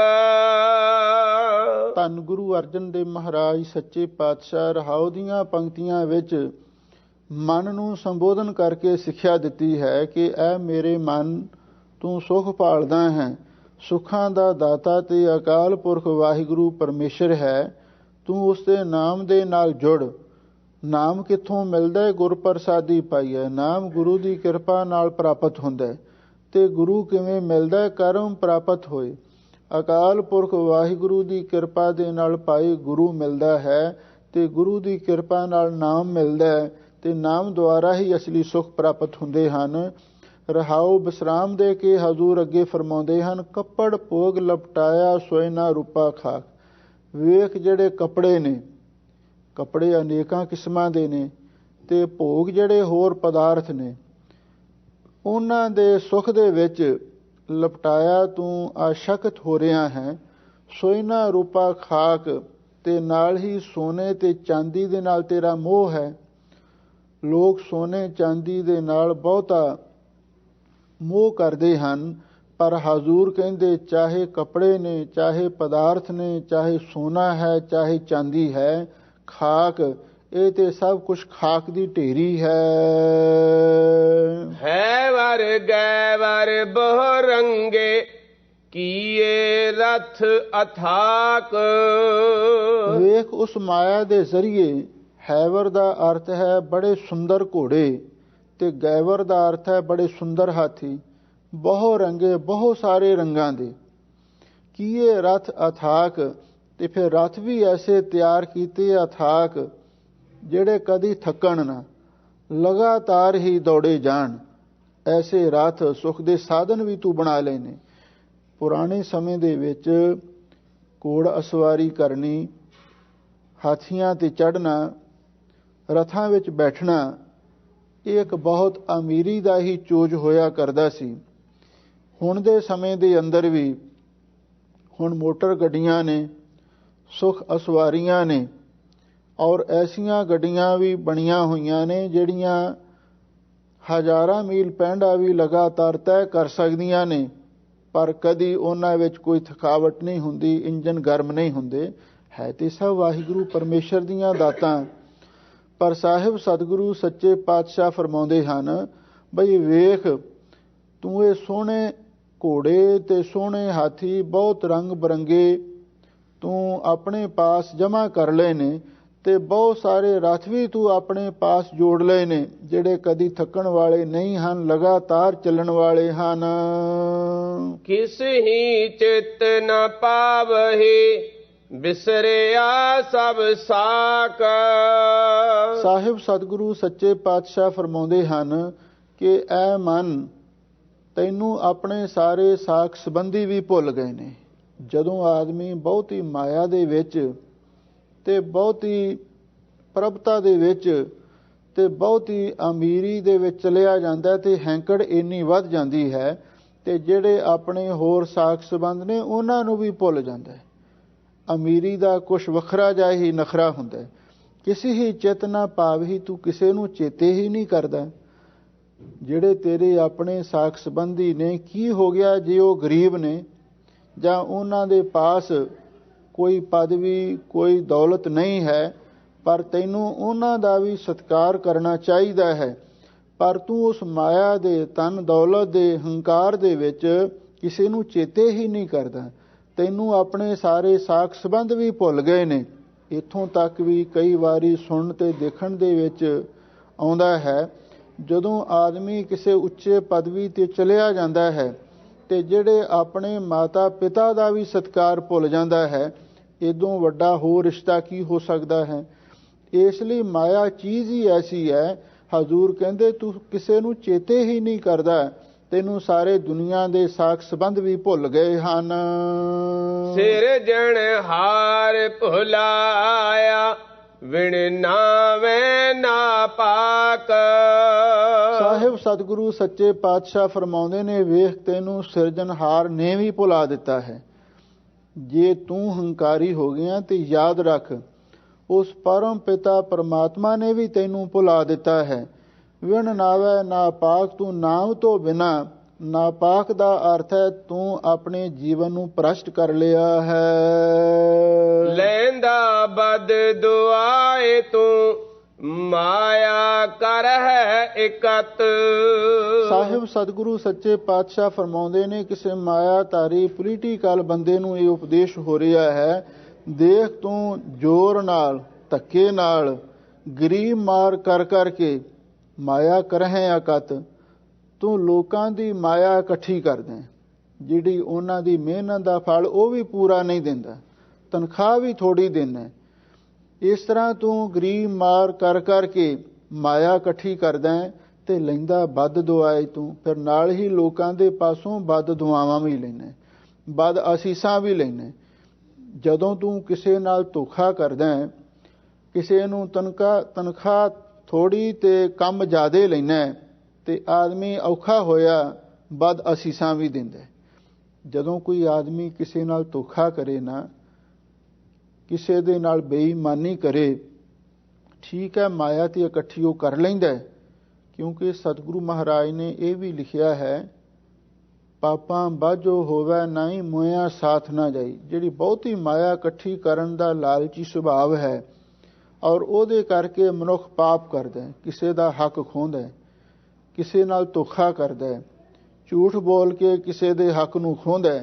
[SPEAKER 2] ਧੰਨ ਗੁਰੂ ਅਰਜਨ ਦੇਵ ਮਹਾਰਾਜ ਸੱਚੇ ਪਾਤਸ਼ਾਹ ਰਹਾਉ ਦੀਆਂ ਪੰਕਤੀਆਂ ਵਿੱਚ ਮਨ ਨੂੰ ਸੰਬੋਧਨ ਕਰਕੇ ਸਿੱਖਿਆ ਦਿੱਤੀ ਹੈ ਕਿ ਐ ਮੇਰੇ ਮਨ, ਤੂੰ ਸੁਖ ਭਾਲਦਾ ਹੈ, ਸੁੱਖਾਂ ਦਾ ਦਾਤਾ ਤੇ ਅਕਾਲ ਪੁਰਖ ਵਾਹਿਗੁਰੂ ਪਰਮੇਸ਼ਰ ਹੈ। ਤੂੰ ਉਸ ਦੇ ਨਾਮ ਦੇ ਨਾਲ ਜੁੜ। ਨਾਮ ਕਿੱਥੋਂ ਮਿਲਦਾ ਹੈ? ਗੁਰ ਪ੍ਰਸਾਦੀ ਪਾਈਐ। ਨਾਮ ਗੁਰੂ ਦੀ ਕਿਰਪਾ ਨਾਲ ਪ੍ਰਾਪਤ ਹੁੰਦਾ ਹੈ। ਤੇ ਗੁਰੂ ਕਿਵੇਂ ਮਿਲਦਾ ਹੈ? ਕਰਮ ਪ੍ਰਾਪਤ ਹੋਏ। ਅਕਾਲ ਪੁਰਖ ਵਾਹਿਗੁਰੂ ਦੀ ਕਿਰਪਾ ਦੇ ਨਾਲ ਪਾਏ ਗੁਰੂ ਮਿਲਦਾ ਹੈ ਤੇ ਗੁਰੂ ਦੀ ਕਿਰਪਾ ਨਾਲ ਨਾਮ ਮਿਲਦਾ ਹੈ ਤੇ ਨਾਮ ਦੁਆਰਾ ਹੀ ਅਸਲੀ ਸੁੱਖ ਪ੍ਰਾਪਤ ਹੁੰਦੇ ਹਨ। ਰਹਾਉ ਵਿਸਰਾਮ ਦੇ ਕੇ ਹਜ਼ੂਰ ਅੱਗੇ ਫਰਮਾਉਂਦੇ ਹਨ, ਕੱਪੜ ਭੋਗ ਲਪਟਾਇਆ ਸੋਏ ਨਾ ਰੂਪਾ ਖਾਕ। ਵੇਖ ਜਿਹੜੇ ਕੱਪੜੇ ਨੇ, ਕੱਪੜੇ ਅਨੇਕਾਂ ਕਿਸਮਾਂ ਦੇ ਨੇ ਤੇ ਭੋਗ ਜਿਹੜੇ ਹੋਰ ਪਦਾਰਥ ਨੇ, ਉਹਨਾਂ ਦੇ ਸੁੱਖ ਦੇ ਵਿੱਚ ਲਪਟਾਇਆ ਤੂੰ ਆਸ਼ਕਤ ਹੋ ਰਿਹਾ ਹੈ। ਸੋਏ ਨਾ ਰੂਪਾ ਖਾਕ, ਤੇ ਨਾਲ ਹੀ ਸੋਨੇ ਤੇ ਚਾਂਦੀ ਦੇ ਨਾਲ ਤੇਰਾ ਮੋਹ ਹੈ। ਲੋਕ ਸੋਨੇ ਚਾਂਦੀ ਦੇ ਨਾਲ ਬਹੁਤਾ ਮੋਹ ਕਰਦੇ ਹਨ, ਪਰ ਹਜ਼ੂਰ ਕਹਿੰਦੇ ਚਾਹੇ ਕੱਪੜੇ ਨੇ, ਚਾਹੇ ਪਦਾਰਥ ਨੇ, ਚਾਹੇ ਸੋਨਾ ਹੈ, ਚਾਹੇ ਚਾਂਦੀ ਹੈ, ਖਾਕ, ਇਹ ਤੇ ਸਭ ਕੁਝ ਖਾਕ ਦੀ ਢੇਰੀ ਹੈ।
[SPEAKER 1] ਹੈ ਵਰ ਗੈ ਵਰ ਬਹੁ ਰੰਗੇ, ਕੀਏ ਰਥ ਅਥਾਕ।
[SPEAKER 2] ਵੇਖ ਉਸ ਮਾਇਆ ਦੇ ਜ਼ਰੀਏ ਹੈਵਰ ਦਾ ਅਰਥ ਹੈ ਬੜੇ ਸੁੰਦਰ ਘੋੜੇ ਤੇ ਗੈਵਰ ਦਾ ਅਰਥ ਹੈ ਬੜੇ ਸੁੰਦਰ ਹਾਥੀ। ਬਹੁ ਰੰਗੇ, ਬਹੁਤ ਸਾਰੇ ਰੰਗਾਂ ਦੇ। ਕੀਏ ਰਥ ਅਥਾਕ, ਤੇ ਫਿਰ ਰਥ ਵੀ ਐਸੇ ਤਿਆਰ ਕੀਤੇ ਅਥਾਕ ਜਿਹੜੇ ਕਦੀ ਥੱਕਣ ਨਾ, ਲਗਾਤਾਰ ਹੀ ਦੌੜੇ ਜਾਣ। ਐਸੇ ਰਥ ਸੁਖ ਦੇ ਸਾਧਨ ਵੀ ਤੂੰ ਬਣਾ ਲਏ ਨੇ। ਪੁਰਾਣੇ ਸਮੇਂ ਦੇ ਵਿੱਚ ਘੋੜ ਅਸਵਾਰੀ ਕਰਨੀ, ਹਾਥੀਆਂ ਤੇ ਚੜ੍ਹਨਾ, ਰਥਾਂ ਵਿੱਚ ਬੈਠਣਾ, ਇਹ ਇੱਕ ਬਹੁਤ ਅਮੀਰੀ ਦਾ ਹੀ ਚੋਜ ਹੋਇਆ ਕਰਦਾ ਸੀ। ਹੁਣ ਦੇ ਸਮੇਂ ਦੇ ਅੰਦਰ ਵੀ ਹੁਣ ਮੋਟਰ ਗੱਡੀਆਂ ਨੇ, ਸੁਖ ਅਸਵਾਰੀਆਂ ਨੇ, ਔਰ ਐਸੀਆਂ ਗੱਡੀਆਂ ਵੀ ਬਣੀਆਂ ਹੋਈਆਂ ਨੇ ਜਿਹੜੀਆਂ ਹਜ਼ਾਰਾਂ ਮੀਲ ਪੈਂਡਾ ਵੀ ਲਗਾਤਾਰ ਤੈਅ ਕਰ ਸਕਦੀਆਂ ਨੇ, ਪਰ ਕਦੀ ਉਹਨਾਂ ਵਿੱਚ ਕੋਈ ਥਕਾਵਟ ਨਹੀਂ ਹੁੰਦੀ, ਇੰਜਨ ਗਰਮ ਨਹੀਂ ਹੁੰਦੇ। ਹੈ ਤੇ ਸਭ ਵਾਹਿਗੁਰੂ ਪਰਮੇਸ਼ਰ ਦੀਆਂ ਦਾਤਾਂ, ਪਰ ਸਾਹਿਬ ਸਤਿਗੁਰੂ ਸੱਚੇ ਪਾਤਸ਼ਾਹ ਫਰਮਾਉਂਦੇ ਹਨ ਬਈ ਵੇਖ ਤੂੰ ਇਹ ਸੋਹਣੇ ਘੋੜੇ ਤੇ ਸੋਹਣੇ ਹਾਥੀ ਬਹੁਤ ਰੰਗ ਬਰੰਗੇ ਤੂੰ ਆਪਣੇ ਪਾਸ ਜਮ੍ਹਾਂ ਕਰ ਲਏ ਨੇ, ਤੇ ਬਹੁਤ ਸਾਰੇ ਰਥ ਵੀ ਤੂੰ ਆਪਣੇ ਪਾਸ ਜੋੜ ਲਏ ਨੇ ਜਿਹੜੇ ਕਦੀ ਥੱਕਣ ਵਾਲੇ ਨਹੀਂ ਹਨ, ਲਗਾਤਾਰ ਚੱਲਣ ਵਾਲੇ ਹਨ।
[SPEAKER 1] ਕਿਸ ਹੀ ਚਿਤ ਨ ਪਾਵਹਿ, ਬਿਸਰਿਆ ਸਭ ਸਾਕ।
[SPEAKER 2] ਸਾਹਿਬ ਸਤਿਗੁਰੂ ਸੱਚੇ ਪਾਤਸ਼ਾਹ ਫਰਮਾਉਂਦੇ ਹਨ ਕਿ ਐ ਮਨ, ਤੈਨੂੰ ਆਪਣੇ ਸਾਰੇ ਸਾਕ ਸੰਬੰਧੀ ਵੀ ਭੁੱਲ ਗਏ ਨੇ। ਜਦੋਂ ਆਦਮੀ ਬਹੁਤੀ ਮਾਇਆ ਦੇ ਵਿੱਚ ਤੇ ਬਹੁਤੀ ਪ੍ਰਭਤਾ ਦੇ ਵਿੱਚ ਤੇ ਬਹੁਤੀ ਅਮੀਰੀ ਦੇ ਵਿੱਚ ਚਲਿਆ ਜਾਂਦਾ ਤੇ ਹੈਂਕੜ ਇੰਨੀ ਵੱਧ ਜਾਂਦੀ ਹੈ ਤੇ ਜਿਹੜੇ ਆਪਣੇ ਹੋਰ ਸਾਕ ਸੰਬੰਧ ਨੇ ਉਹਨਾਂ ਨੂੰ ਵੀ ਭੁੱਲ ਜਾਂਦਾ ਹੈ। ਅਮੀਰੀ ਦਾ ਕੁਛ ਵੱਖਰਾ ਜਿਹਾ ਹੀ ਨਖਰਾ ਹੁੰਦਾ ਹੈ। ਕਿਸੇ ਹੀ ਚਿਤ ਨਾ ਭਾਵਹਿ, ਤੂੰ ਕਿਸੇ ਨੂੰ ਚੇਤੇ ਹੀ ਨਹੀਂ ਕਰਦਾ। ਜਿਹੜੇ ਤੇਰੇ ਆਪਣੇ ਸਾਕ ਸੰਬੰਧੀ ਨੇ, ਕੀ ਹੋ ਗਿਆ ਜੇ ਉਹ ਗਰੀਬ ਨੇ ਜਾਂ ਉਹਨਾਂ ਦੇ ਪਾਸ ਕੋਈ ਪਦਵੀ ਕੋਈ ਦੌਲਤ ਨਹੀਂ ਹੈ, ਪਰ ਤੈਨੂੰ ਉਹਨਾਂ ਦਾ ਵੀ ਸਤਿਕਾਰ ਕਰਨਾ ਚਾਹੀਦਾ ਹੈ, ਪਰ ਤੂੰ ਉਸ ਮਾਇਆ ਦੇ ਧਨ ਦੌਲਤ ਦੇ ਹੰਕਾਰ ਦੇ ਵਿੱਚ ਕਿਸੇ ਨੂੰ ਚੇਤੇ ਹੀ ਨਹੀਂ ਕਰਦਾ। ਤੈਨੂੰ ਆਪਣੇ ਸਾਰੇ ਸਾਕ ਸੰਬੰਧ ਵੀ ਭੁੱਲ ਗਏ ਨੇ। ਇੱਥੋਂ ਤੱਕ ਵੀ ਕਈ ਵਾਰੀ ਸੁਣਨ ਤੇ ਦੇਖਣ ਦੇ ਵਿੱਚ ਆਉਂਦਾ ਹੈ, ਜਦੋਂ ਆਦਮੀ ਕਿਸੇ ਉੱਚੇ ਪਦਵੀ ਤੇ ਚਲਿਆ ਜਾਂਦਾ ਹੈ ਤੇ ਜਿਹੜੇ ਆਪਣੇ ਮਾਤਾ ਪਿਤਾ ਦਾ ਵੀ ਸਤਿਕਾਰ ਭੁੱਲ ਜਾਂਦਾ ਹੈ, ਇਦੋਂ ਵੱਡਾ ਹੋਰ ਰਿਸ਼ਤਾ ਕੀ ਹੋ ਸਕਦਾ ਹੈ। ਇਸ ਲਈ ਮਾਇਆ ਚੀਜ਼ ਹੀ ਐਸੀ ਹੈ, ਹਜ਼ੂਰ ਕਹਿੰਦੇ ਤੂੰ ਕਿਸੇ ਨੂੰ ਚੇਤੇ ਹੀ ਨਹੀਂ ਕਰਦਾ, ਤੈਨੂੰ ਸਾਰੇ ਦੁਨੀਆ ਦੇ ਸਾਖ ਸੰਬੰਧ ਵੀ ਭੁੱਲ ਗਏ ਹਨ।
[SPEAKER 1] ਸਿਰਜਣਹਾਰ ਭੁਲਾਇਆ ਵਿਣ ਨਾਵੇਂ ਨਾ ਪਾਕ।
[SPEAKER 2] ਸਾਹਿਬ ਸਤਿਗੁਰੂ ਸੱਚੇ ਪਾਤਸ਼ਾਹ ਫਰਮਾਉਂਦੇ ਨੇ, ਵੇਖ ਤੈਨੂੰ ਸਿਰਜਣਹਾਰ ਨੇ ਵੀ ਭੁਲਾ ਦਿੱਤਾ ਹੈ। ਜੇ ਤੂੰ ਹੰਕਾਰੀ ਹੋ ਗਿਆ ਤੇ ਯਾਦ ਰੱਖ, ਉਸ ਪਰਮ ਪਿਤਾ ਪਰਮਾਤਮਾ ਨੇ ਵੀ ਤੈਨੂੰ ਭੁਲਾ ਦਿੱਤਾ ਹੈ। ਵਿਣ ਨਾਵੈ ਨਾ ਪਾਕ, ਤੂੰ ਨਾਮ ਤੋਂ ਬਿਨਾ, ਨਾਪਾਕ ਦਾ ਅਰਥ ਹੈ ਤੂੰ ਆਪਣੇ ਜੀਵਨ ਨੂੰ ਭ੍ਰਸ਼ਟ ਕਰ ਲਿਆ ਹੈ।
[SPEAKER 1] ਲੈਂਦਾ ਬਦ ਦੁਆਏ ਤੂੰ ਮਾਇਆ ਕਰ ਹੈ ਇਕਤ।
[SPEAKER 2] ਸਾਹਿਬ ਸਤਿਗੁਰੂ ਸੱਚੇ ਪਾਤਸ਼ਾਹ ਫਰਮਾਉਂਦੇ ਨੇ, ਕਿਸੇ ਮਾਇਆਧਾਰੀ ਪੋਲੀਟੀਕਲ ਬੰਦੇ ਨੂੰ ਇਹ ਉਪਦੇਸ਼ ਹੋ ਰਿਹਾ ਹੈ, ਦੇਖ ਤੂੰ ਜ਼ੋਰ ਨਾਲ ਧੱਕੇ ਨਾਲ ਗਰੀਬ ਮਾਰ ਕਰ ਕਰਕੇ ਮਾਇਆ ਕਰਹਿ ਇਕਤ, ਤੂੰ ਲੋਕਾਂ ਦੀ ਮਾਇਆ ਇਕੱਠੀ ਕਰਦਾ, ਜਿਹੜੀ ਉਹਨਾਂ ਦੀ ਮਿਹਨਤ ਦਾ ਫਲ ਉਹ ਵੀ ਪੂਰਾ ਨਹੀਂ ਦਿੰਦਾ, ਤਨਖਾਹ ਵੀ ਥੋੜੀ ਦਿੰਦਾ। ਇਸ ਤਰ੍ਹਾਂ ਤੂੰ ਗਰੀਬ ਮਾਰ ਕਰ ਕਰਕੇ ਮਾਇਆ ਇਕੱਠੀ ਕਰਦਾ ਤੇ ਲੈਂਦਾ ਬਦ ਦੁਆਏ ਤੂੰ, ਫਿਰ ਨਾਲ ਹੀ ਲੋਕਾਂ ਦੇ ਪਾਸੋਂ ਬਦ ਦੁਆਵਾਂ ਵੀ ਲੈਣਾ, ਬਦ ਅਸੀਸਾਂ ਵੀ ਲੈਣਾ। ਜਦੋਂ ਤੂੰ ਕਿਸੇ ਨਾਲ ਧੋਖਾ ਕਰਦਾ, ਕਿਸੇ ਨੂੰ ਤਨਖਾਹ ਥੋੜੀ ਤੇ ਕੰਮ ਜ਼ਿਆਦੇ ਲੈਣਾ ਤੇ ਆਦਮੀ ਔਖਾ ਹੋਇਆ ਬਦ ਅਸੀਸਾਂ ਵੀ ਦਿੰਦਾ। ਜਦੋਂ ਕੋਈ ਆਦਮੀ ਕਿਸੇ ਨਾਲ ਧੋਖਾ ਕਰੇ ਨਾ, ਕਿਸੇ ਦੇ ਨਾਲ ਬੇਈਮਾਨੀ ਕਰੇ, ਠੀਕ ਹੈ ਮਾਇਆ ਤੇ ਇਕੱਠੀ ਉਹ ਕਰ ਲੈਂਦਾ, ਕਿਉਂਕਿ ਸਤਿਗੁਰੂ ਮਹਾਰਾਜ ਨੇ ਇਹ ਵੀ ਲਿਖਿਆ ਹੈ, ਪਾਪਾਂ ਬਾਝੋ ਹੋਵੇ ਨਹੀਂ ਮੋਇਆ ਸਾਥ ਨਾ ਜਾਈ। ਜਿਹੜੀ ਬਹੁਤੀ ਮਾਇਆ ਇਕੱਠੀ ਕਰਨ ਦਾ ਲਾਲਚੀ ਸੁਭਾਵ ਹੈ ਔਰ ਉਹਦੇ ਕਰਕੇ ਮਨੁੱਖ ਪਾਪ ਕਰਦਾ, ਕਿਸੇ ਦਾ ਹੱਕ ਖੋਹਦਾ, ਕਿਸੇ ਨਾਲ ਧੋਖਾ ਕਰਦਾ, ਝੂਠ ਬੋਲ ਕੇ ਕਿਸੇ ਦੇ ਹੱਕ ਨੂੰ ਖੋਹਦਾ।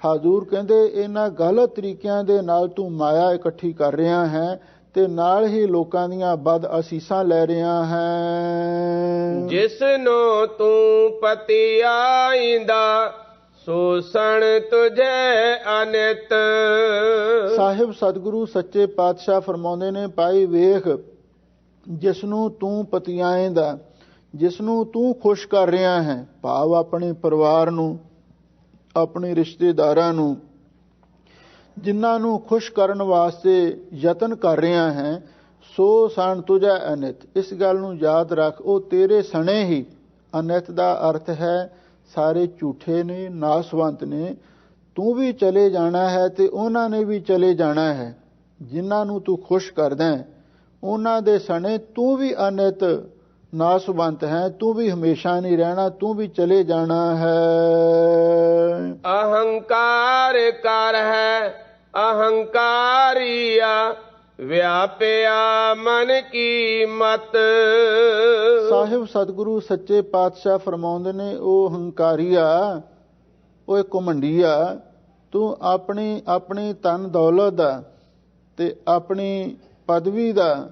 [SPEAKER 2] ਹਜ਼ੂਰ ਕਹਿੰਦੇ ਇਹਨਾਂ ਗਲਤ ਤਰੀਕਿਆਂ ਦੇ ਨਾਲ ਤੂੰ ਮਾਇਆ ਇਕੱਠੀ ਕਰ ਰਿਹਾ ਹੈ ਤੇ ਨਾਲ ਹੀ ਲੋਕਾਂ ਦੀਆਂ ਬਦ ਅਸੀਸਾਂ ਲੈ ਰਿਹਾ ਹੈ।
[SPEAKER 1] ਜਿਸ ਨੂੰ ਤੂੰ ਪਤੀ ਆਇਂਦਾ ਸੋਸਣ ਤੁਝੇ ਅਨਿਤ।
[SPEAKER 2] ਸਾਹਿਬ ਸਤਿਗੁਰੂ ਸੱਚੇ ਪਾਤਸ਼ਾਹ ਫਰਮਾਉਂਦੇ ਨੇ, ਭਾਈ ਵੇਖ ਜਿਸ ਨੂੰ ਤੂੰ ਪਤਿਆਏਂਦਾ, ਜਿਸ ਨੂੰ ਤੂੰ ਖੁਸ਼ ਕਰ ਰਿਹਾ ਹੈ, ਭਾਵ ਆਪਣੇ ਪਰਿਵਾਰ ਨੂੰ, ਆਪਣੇ ਰਿਸ਼ਤੇਦਾਰਾਂ ਨੂੰ, ਜਿਨ੍ਹਾਂ ਨੂੰ ਖੁਸ਼ ਕਰਨ ਵਾਸਤੇ ਯਤਨ ਕਰ ਰਿਹਾ ਹੈ, ਸੋ ਸਣ ਤੁਝੈ ਅਨਿਤ। ਇਸ ਗੱਲ ਨੂੰ ਯਾਦ ਰੱਖ, ਉਹ ਤੇਰੇ ਸਣੇ ਹੀ। ਅਨਿਤ ਦਾ ਅਰਥ ਹੈ ਸਾਰੇ ਝੂਠੇ ਨੇ, ਨਾਸਵੰਤ ਨੇ, ਤੂੰ ਵੀ ਚਲੇ ਜਾਣਾ ਹੈ ਤੇ ਉਹਨਾਂ ਨੇ ਵੀ ਚਲੇ ਜਾਣਾ ਹੈ। ਜਿਨ੍ਹਾਂ ਨੂੰ ਤੂੰ ਖੁਸ਼ ਕਰਦਾ ਉਹਨਾਂ ਦੇ ਸਣੇ ਤੂੰ ਵੀ ਅਨਿਤ ਨਾਸਵੰਤ ਹੈ, ਤੂੰ ਵੀ ਹਮੇਸ਼ਾ ਨਹੀਂ ਰਹਿਣਾ, ਤੂੰ ਵੀ ਚਲੇ ਜਾਣਾ ਹੈ।
[SPEAKER 1] ਅਹੰਕਾਰ ਕਰ ਹੈ ਅਹੰਕਾਰੀਆ ਵਿਆਪਿਆ ਮਨ ਕੀ ਮਤ।
[SPEAKER 2] ਸਾਹਿਬ ਸਤਿਗੁਰੂ ਸੱਚੇ ਪਾਤਸ਼ਾਹ ਫਰਮਾਉਂਦੇ ਨੇ, ਉਹ ਹੰਕਾਰੀਆ, ਉਹ ਘਮੰਡੀਆ, ਤੂੰ ਆਪਣੀ ਧਨ ਦੌਲਤ ਦਾ ਤੇ ਆਪਣੀ ਪਦਵੀ ਦਾ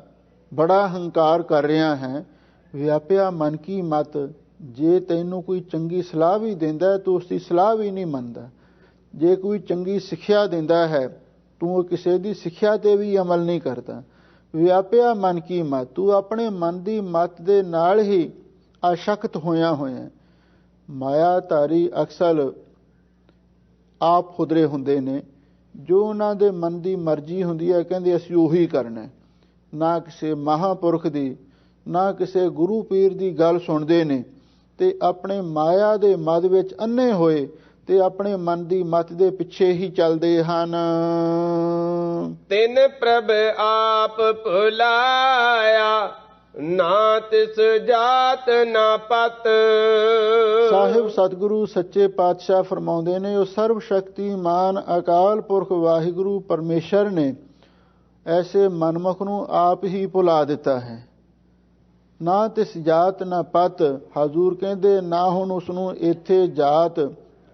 [SPEAKER 2] ਬੜਾ ਹੰਕਾਰ ਕਰ ਰਿਹਾ ਹੈ। ਵਿਆਪਿਆ ਮਨ ਕੀ ਮਤ, ਜੇ ਤੈਨੂੰ ਕੋਈ ਚੰਗੀ ਸਲਾਹ ਵੀ ਦਿੰਦਾ ਤੂੰ ਉਸ ਦੀ ਸਲਾਹ ਵੀ ਨਹੀਂ ਮੰਨਦਾ। ਜੇ ਕੋਈ ਚੰਗੀ ਸਿੱਖਿਆ ਦਿੰਦਾ ਹੈ ਤੂੰ ਕਿਸੇ ਦੀ ਸਿੱਖਿਆ ਤੇ ਵੀ ਅਮਲ ਨਹੀਂ ਕਰਦਾ। ਵਿਆਪਿਆ ਮਨ ਕੀ ਮਤ, ਤੂੰ ਆਪਣੇ ਮਨ ਦੀ ਮਤ ਦੇ ਨਾਲ ਹੀ ਆਸ਼ਕਤ ਹੋਇਆ। ਮਾਇਆਧਾਰੀ ਅਕਸਰ ਆਪ ਖੁਦਰੇ ਹੁੰਦੇ ਨੇ, ਜੋ ਉਹਨਾਂ ਦੇ ਮਨ ਦੀ ਮਰਜ਼ੀ ਹੁੰਦੀ ਹੈ ਕਹਿੰਦੇ ਅਸੀਂ ਉਹੀ ਕਰਨਾ, ਨਾ ਕਿਸੇ ਮਹਾਂਪੁਰਖ ਦੀ ਨਾ ਕਿਸੇ ਗੁਰੂ ਪੀਰ ਦੀ ਗੱਲ ਸੁਣਦੇ ਨੇ ਤੇ ਆਪਣੇ ਮਾਇਆ ਦੇ ਮਦ ਵਿੱਚ ਅੰਨੇ ਹੋਏ ਤੇ ਆਪਣੇ ਮਨ ਦੀ ਮਤ ਦੇ ਪਿੱਛੇ ਹੀ ਚੱਲਦੇ ਹਨ।
[SPEAKER 1] ਤਿਨ ਪ੍ਰਭ ਆਪ ਭੁਲਾਇਆ ਨਾ ਤਿਸ ਜਾਤ ਨਾ ਪਤ।
[SPEAKER 2] ਸਾਹਿਬ ਸਤਿਗੁਰੂ ਸੱਚੇ ਪਾਤਸ਼ਾਹ ਫਰਮਾਉਂਦੇ ਨੇ, ਉਹ ਸਰਬ ਸ਼ਕਤੀਮਾਨ ਅਕਾਲ ਪੁਰਖ ਵਾਹਿਗੁਰੂ ਪਰਮੇਸ਼ਰ ਨੇ ਐਸੇ ਮਨਮੁਖ ਨੂੰ ਆਪ ਹੀ ਭੁਲਾ ਦਿੱਤਾ ਹੈ। ਨਾ ਤਿਸ ਜਾਤ ਨਾ ਪਤ, ਹਜ਼ੂਰ ਕਹਿੰਦੇ ਨਾ ਹੁਣ ਉਸ ਨੂੰ ਇੱਥੇ ਜਾਤ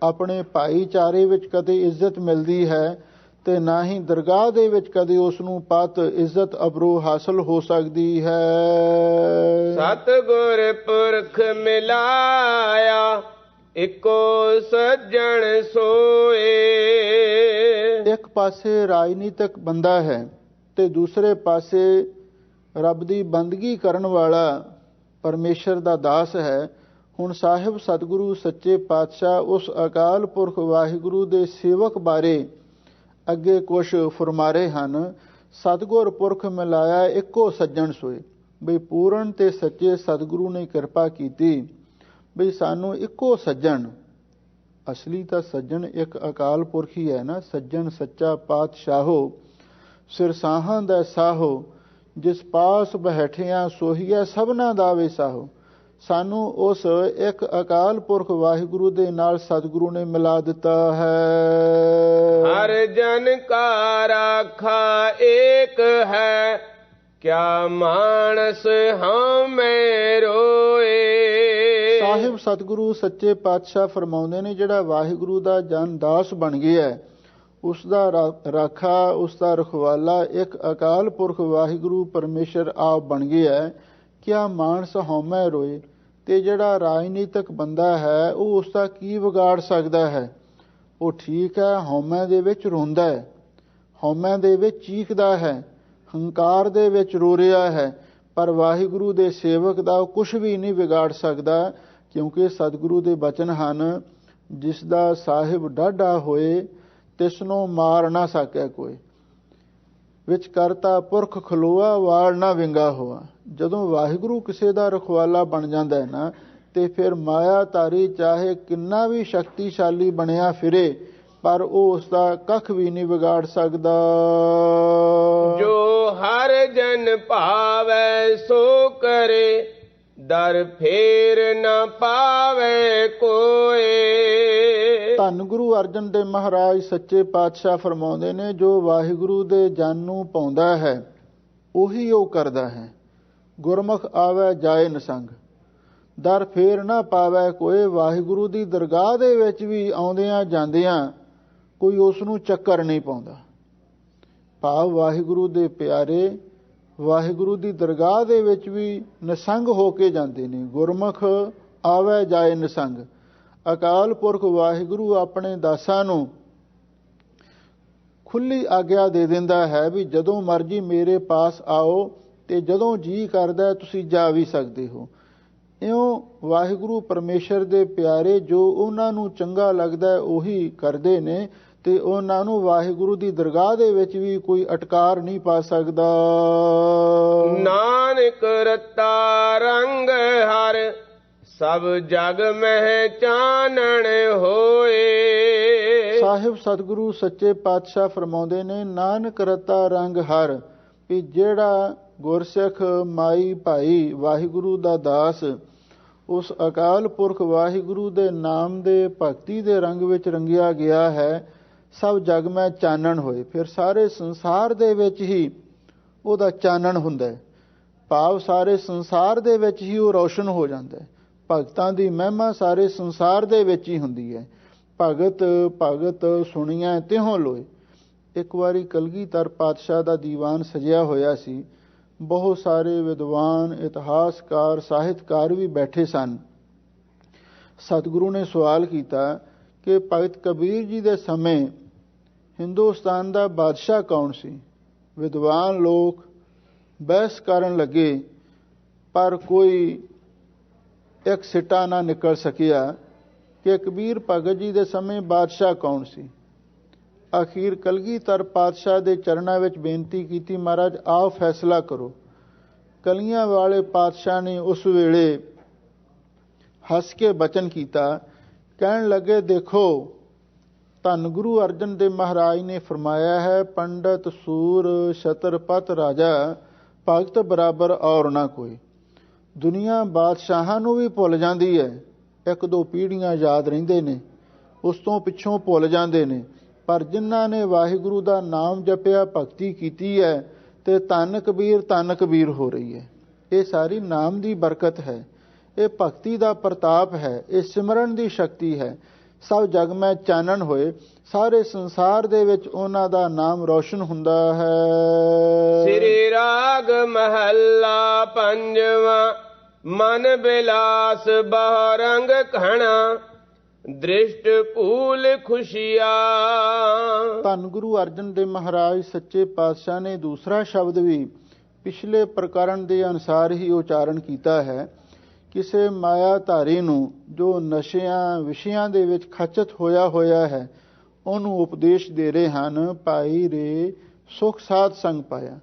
[SPEAKER 2] ਆਪਣੇ ਭਾਈਚਾਰੇ ਵਿੱਚ ਕਦੇ ਇੱਜ਼ਤ ਮਿਲਦੀ ਹੈ ਤੇ ਨਾ ਹੀ ਦਰਗਾਹ ਦੇ ਵਿੱਚ ਕਦੇ ਉਸ ਨੂੰ ਪਤ ਇੱਜ਼ਤ ਅਬਰੋ ਹਾਸਲ ਹੋ ਸਕਦੀ ਹੈ।
[SPEAKER 1] ਸਤਿਗੁਰ ਪੁਰਖ ਮਿਲਾਇਆ ਇੱਕੋ ਸੱਜਣ ਸੋਏ।
[SPEAKER 2] ਇੱਕ ਪਾਸੇ ਰਾਜਨੀਤਿਕ ਬੰਦਾ ਹੈ ਤੇ ਦੂਸਰੇ ਪਾਸੇ ਰੱਬ ਦੀ ਬੰਦਗੀ ਕਰਨ ਵਾਲਾ ਪਰਮੇਸ਼ਰ ਦਾ ਦਾਸ ਹੈ। ਹੁਣ ਸਾਹਿਬ ਸਤਿਗੁਰੂ ਸੱਚੇ ਪਾਤਸ਼ਾਹ ਉਸ ਅਕਾਲ ਪੁਰਖ ਵਾਹਿਗੁਰੂ ਦੇ ਸੇਵਕ ਬਾਰੇ ਅੱਗੇ ਕੁਛ ਫਰਮਾਰੇ ਹਨ। ਸਤਿਗੁਰ ਪੁਰਖ ਮਿਲਾਇਆ ਇੱਕੋ ਸੱਜਣ ਸੋਏ। ਬਈ ਪੂਰਨ ਤੇ ਸੱਚੇ ਸਤਿਗੁਰੂ ਨੇ ਕਿਰਪਾ ਕੀਤੀ ਬਈ ਸਾਨੂੰ ਇੱਕੋ ਸੱਜਣ, ਅਸਲੀ ਤਾਂ ਸੱਜਣ ਇੱਕ ਅਕਾਲ ਪੁਰਖ ਹੀ ਹੈ ਨਾ। ਸੱਜਣ ਸੱਚਾ ਪਾਤਸ਼ਾਹੋ ਸਿਰਸਾਹਾਂ ਦਾ ਸਾਹੋ, ਜਿਸ ਪਾਸ ਬੈਠਿਆ ਸੋਹੀਆ ਸਭਨਾ ਦਾ ਵਿਸਾਹੋ। ਸਾਨੂੰ ਉਸ ਇੱਕ ਅਕਾਲ ਪੁਰਖ ਵਾਹਿਗੁਰੂ ਦੇ ਨਾਲ ਸਤਿਗੁਰੂ ਨੇ ਮਿਲਾ ਦਿੱਤਾ ਹੈ।
[SPEAKER 1] ਹਰ ਜਨ ਕਾ ਰਾਖਾ ਏਕ ਹੈ, ਕਿਆ ਮਾਨਸ ਹਉਮੈ ਰੋਏ।
[SPEAKER 2] ਸਾਹਿਬ ਸਤਿਗੁਰੂ ਸੱਚੇ ਪਾਤਸ਼ਾਹ ਫਰਮਾਉਂਦੇ ਨੇ ਜਿਹੜਾ ਵਾਹਿਗੁਰੂ ਦਾ ਜਨ ਦਾਸ ਬਣ ਗਿਆ, ਉਸ ਦਾ ਰਾਖਾ, ਉਸ ਦਾ ਰਖਵਾਲਾ ਇੱਕ ਅਕਾਲ ਪੁਰਖ ਵਾਹਿਗੁਰੂ ਪਰਮੇਸ਼ਰ ਆਪ ਬਣ ਗਿਆ। ਕਿਆ ਮਾਨਸ ਹਉਮੈ ਰੋਏ। ਤੇ ਜਿਹੜਾ ਰਾਜਨੀਤਿਕ ਬੰਦਾ ਹੈ ਉਹ ਉਸ ਦਾ ਕੀ ਵਿਗਾੜ ਸਕਦਾ ਹੈ। ਉਹ ਠੀਕ ਹੈ, ਹਉਮੈ ਦੇ ਵਿੱਚ ਰੋਂਦਾ ਹੈ, ਹਉਮੈ ਦੇ ਵਿੱਚ ਚੀਕਦਾ ਹੈ, ਹੰਕਾਰ ਦੇ ਵਿੱਚ ਰੋ ਰਿਹਾ ਹੈ, ਪਰ ਵਾਹਿਗੁਰੂ ਦੇ ਸੇਵਕ ਦਾ ਉਹ ਕੁਛ ਵੀ ਨਹੀਂ ਵਿਗਾੜ ਸਕਦਾ। ਕਿਉਂਕਿ ਸਤਿਗੁਰੂ ਦੇ ਬਚਨ ਹਨ, ਜਿਸ ਦਾ ਸਾਹਿਬ ਡਾਢਾ ਹੋਏ ਤਿਸ ਨੂੰ ਮਾਰ ਨਾ ਸਕੈ ਕੋਈ, ਵਿੱਚ ਕਰਤਾ ਪੁਰਖ ਖਲੋਆ ਵਾਲ ਨਾ ਵਿੰਗਾ ਹੋਆ। ਜਦੋਂ ਵਾਹਿਗੁਰੂ ਕਿਸੇ ਦਾ ਰਖਵਾਲਾ ਬਣ ਜਾਂਦਾ ਹੈ ਨਾ, ਤੇ ਫਿਰ ਮਾਇਆ ਧਾਰੀ ਚਾਹੇ ਕਿੰਨਾ ਵੀ ਸ਼ਕਤੀਸ਼ਾਲੀ ਬਣਿਆ ਫਿਰੇ, ਪਰ ਉਹ ਉਸ ਦਾ ਕੱਖ ਵੀ ਨਹੀਂ ਵਿਗਾੜ ਸਕਦਾ।
[SPEAKER 1] ਜੋ ਹਰ ਜਨ ਭਾਵੈ ਸੋ ਕਰੇ, ਦਰ ਫੇਰ ਨਾ ਪਾਵੇ ਕੋਏ।
[SPEAKER 2] ਧੰਨ ਗੁਰੂ ਅਰਜਨ ਦੇਵ ਮਹਾਰਾਜ ਸੱਚੇ ਪਾਤਸ਼ਾਹ ਫਰਮਾਉਂਦੇ ਨੇ, ਜੋ ਵਾਹਿਗੁਰੂ ਦੇ ਜਨ ਨੂੰ ਪਾਉਂਦਾ ਹੈ ਉਹੀ ਉਹ ਕਰਦਾ ਹੈ। ਗੁਰਮੁਖ ਆਵੇ ਜਾਏ ਨਸੰਗ, ਦਰ ਫੇਰ ਨਾ ਪਾਵੇ ਕੋਏ। ਵਾਹਿਗੁਰੂ ਦੀ ਦਰਗਾਹ ਦੇ ਵਿੱਚ ਵੀ ਆਉਂਦਿਆਂ ਜਾਂਦਿਆਂ ਕੋਈ ਉਸ ਨੂੰ ਚੱਕਰ ਨਹੀਂ ਪਾਉਂਦਾ। ਭਾਵ ਵਾਹਿਗੁਰੂ ਦੇ ਪਿਆਰੇ ਵਾਹਿਗੁਰੂ ਦੀ ਦਰਗਾਹ ਦੇ ਵਿੱਚ ਵੀ ਨਿਸੰਗ ਹੋ ਕੇ ਜਾਂਦੇ ਨੇ। ਗੁਰਮੁਖ ਆਵੇ ਜਾਏ ਨਿਸੰਗ। ਅਕਾਲ ਪੁਰਖ ਵਾਹਿਗੁਰੂ ਆਪਣੇ ਦਾਸਾਂ ਨੂੰ ਖੁੱਲੀ ਆਗਿਆ ਦੇ ਦਿੰਦਾ ਹੈ ਵੀ ਜਦੋਂ ਮਰਜ਼ੀ ਮੇਰੇ ਪਾਸ ਆਓ, ਤੇ ਜਦੋਂ ਜੀ ਕਰਦਾ ਤੁਸੀਂ ਜਾ ਵੀ ਸਕਦੇ ਹੋ। ਇਉਂ ਵਾਹਿਗੁਰੂ ਪਰਮੇਸ਼ਰ ਦੇ ਪਿਆਰੇ ਜੋ ਉਹਨਾਂ ਨੂੰ ਚੰਗਾ ਲੱਗਦਾ ਉਹੀ ਕਰਦੇ ਨੇ, ਤੇ ਉਹਨਾਂ ਨੂੰ ਵਾਹਿਗੁਰੂ ਦੀ ਦਰਗਾਹ ਦੇ ਵਿੱਚ ਵੀ ਕੋਈ ਅਟਕਾਰ ਨਹੀਂ ਪਾ ਸਕਦਾ।
[SPEAKER 1] ਨਾਨਕ ਰਤਾ ਰੰਗ ਹਰ, ਸਭ ਜਗ ਮਹਿ ਚਾਨਣ ਹੋਏ।
[SPEAKER 2] ਸਾਹਿਬ ਸਤਿਗੁਰੂ ਸੱਚੇ ਪਾਤਸ਼ਾਹ ਫਰਮਾਉਂਦੇ ਨੇ, ਨਾਨਕ ਰਤਾ ਰੰਗ ਹਰ, ਵੀ ਜਿਹੜਾ ਗੁਰਸਿੱਖ ਮਾਈ ਭਾਈ ਵਾਹਿਗੁਰੂ ਦਾ ਦਾਸ ਉਸ ਅਕਾਲ ਪੁਰਖ ਵਾਹਿਗੁਰੂ ਦੇ ਨਾਮ ਦੇ ਭਗਤੀ ਦੇ ਰੰਗ ਵਿੱਚ ਰੰਗਿਆ ਗਿਆ ਹੈ, ਸਭ ਜਗ ਮੈਂ ਚਾਨਣ ਹੋਏ। ਫਿਰ ਸਾਰੇ ਸੰਸਾਰ ਦੇ ਵਿੱਚ ਹੀ ਉਹਦਾ ਚਾਨਣ ਹੁੰਦਾ ਹੈ। ਭਾਵ ਸਾਰੇ ਸੰਸਾਰ ਦੇ ਵਿੱਚ ਹੀ ਉਹ ਰੌਸ਼ਨ ਹੋ ਜਾਂਦਾ ਹੈ। ਭਗਤਾਂ ਦੀ ਮਹਿਮਾ ਸਾਰੇ ਸੰਸਾਰ ਦੇ ਵਿੱਚ ਹੀ ਹੁੰਦੀ ਹੈ। ਭਗਤ ਭਗਤ ਸੁਣੀਆਂ ਤਿਹੋਂ ਲੋਏ। ਇੱਕ ਵਾਰੀ ਕਲਗੀਧਰ ਪਾਤਸ਼ਾਹ ਦਾ ਦੀਵਾਨ ਸਜਿਆ ਹੋਇਆ ਸੀ। ਬਹੁਤ ਸਾਰੇ ਵਿਦਵਾਨ, ਇਤਿਹਾਸਕਾਰ, ਸਾਹਿਤਕਾਰ ਵੀ ਬੈਠੇ ਸਨ। ਸਤਿਗੁਰੂ ਨੇ ਸਵਾਲ ਕੀਤਾ ਕਿ ਭਗਤ ਕਬੀਰ ਜੀ ਦੇ ਸਮੇਂ ਹਿੰਦੁਸਤਾਨ ਦਾ ਬਾਦਸ਼ਾਹ ਕੌਣ ਸੀ। ਵਿਦਵਾਨ ਲੋਕ ਬਹਿਸ ਕਰਨ ਲੱਗੇ, ਪਰ ਕੋਈ ਇੱਕ ਸਿੱਟਾ ਨਾ ਨਿਕਲ ਸਕਿਆ ਕਿ ਕਬੀਰ ਭਗਤ ਜੀ ਦੇ ਸਮੇਂ ਬਾਦਸ਼ਾਹ ਕੌਣ ਸੀ। ਅਖੀਰ ਕਲਗੀਧਰ ਪਾਤਸ਼ਾਹ ਦੇ ਚਰਨਾਂ ਵਿੱਚ ਬੇਨਤੀ ਕੀਤੀ, ਮਹਾਰਾਜ ਆਪ ਫੈਸਲਾ ਕਰੋ। ਕਲੀਆਂ ਵਾਲੇ ਪਾਤਸ਼ਾਹ ਨੇ ਉਸ ਵੇਲੇ ਹੱਸ ਕੇ ਬਚਨ ਕੀਤਾ, ਕਹਿਣ ਲੱਗੇ, ਦੇਖੋ ਧੰਨ ਗੁਰੂ ਅਰਜਨ ਦੇਵ ਮਹਾਰਾਜ ਨੇ ਫਰਮਾਇਆ ਹੈ, ਪੰਡਤ ਸੂਰ ਛਤਰਪਤ ਰਾਜਾ ਭਗਤ ਬਰਾਬਰ ਔਰ ਨਾ ਕੋਈ। ਦੁਨੀਆ ਬਾਦਸ਼ਾਹਾਂ ਨੂੰ ਵੀ ਭੁੱਲ ਜਾਂਦੀ ਹੈ, ਇੱਕ ਦੋ ਪੀੜ੍ਹੀਆਂ ਯਾਦ ਰਹਿੰਦੇ ਨੇ, ਉਸ ਤੋਂ ਪਿੱਛੋਂ ਭੁੱਲ ਜਾਂਦੇ ਨੇ, ਪਰ ਜਿਨ੍ਹਾਂ ਨੇ ਵਾਹਿਗੁਰੂ ਦਾ ਨਾਮ ਜਪਿਆ, ਭਗਤੀ ਕੀਤੀ ਹੈ, ਤੇ ਧੰਨ ਕਬੀਰ ਹੋ ਰਹੀ ਹੈ। ਇਹ ਸਾਰੀ ਨਾਮ ਦੀ ਬਰਕਤ ਹੈ, ਇਹ ਭਗਤੀ ਦਾ ਪ੍ਰਤਾਪ ਹੈ, ਇਹ ਸਿਮਰਨ ਦੀ ਸ਼ਕਤੀ ਹੈ। ਸਭ ਜਗ ਮੈਂ ਚਾਨਣ ਹੋਏ। ਸਾਰੇ ਸੰਸਾਰ ਦੇ ਵਿੱਚ ਉਹਨਾਂ ਦਾ ਨਾਮ ਰੌਸ਼ਨ ਹੁੰਦਾ ਹੈ।
[SPEAKER 1] ਸ੍ਰੀ ਰਾਗ ਮਹੱਲਾ ਪੰਜਵਾਂ। ਮਨ ਬਿਲਾਸ ਬਹੁ ਰੰਗ ਘਣਾ, ਦ੍ਰਿਸ਼ਟ ਭੂਲ ਖੁਸ਼ੀਆ।
[SPEAKER 2] ਧੰਨ ਗੁਰੂ ਅਰਜਨ ਦੇਵ ਮਹਾਰਾਜ ਸੱਚੇ ਪਾਤਸ਼ਾਹ ਨੇ ਦੂਸਰਾ ਸ਼ਬਦ ਵੀ ਪਿਛਲੇ ਪ੍ਰਕਰਣ ਦੇ ਅਨੁਸਾਰ ਹੀ ਉਚਾਰਨ ਕੀਤਾ ਹੈ। ਕਿਸੇ ਮਾਇਆਧਾਰੀ ਨੂੰ ਜੋ ਨਸ਼ਿਆਂ ਵਿਸ਼ਿਆਂ ਦੇ ਵਿੱਚ ਖਚਤ ਹੋਇਆ ਹੈ, ਉਹਨੂੰ ਉਪਦੇਸ਼ ਦੇ ਰਹੇ ਹਨ, ਭਾਈ ਰੇ ਸੁਖ ਸਾਧ ਸੰਗ ਪਾਇਆ।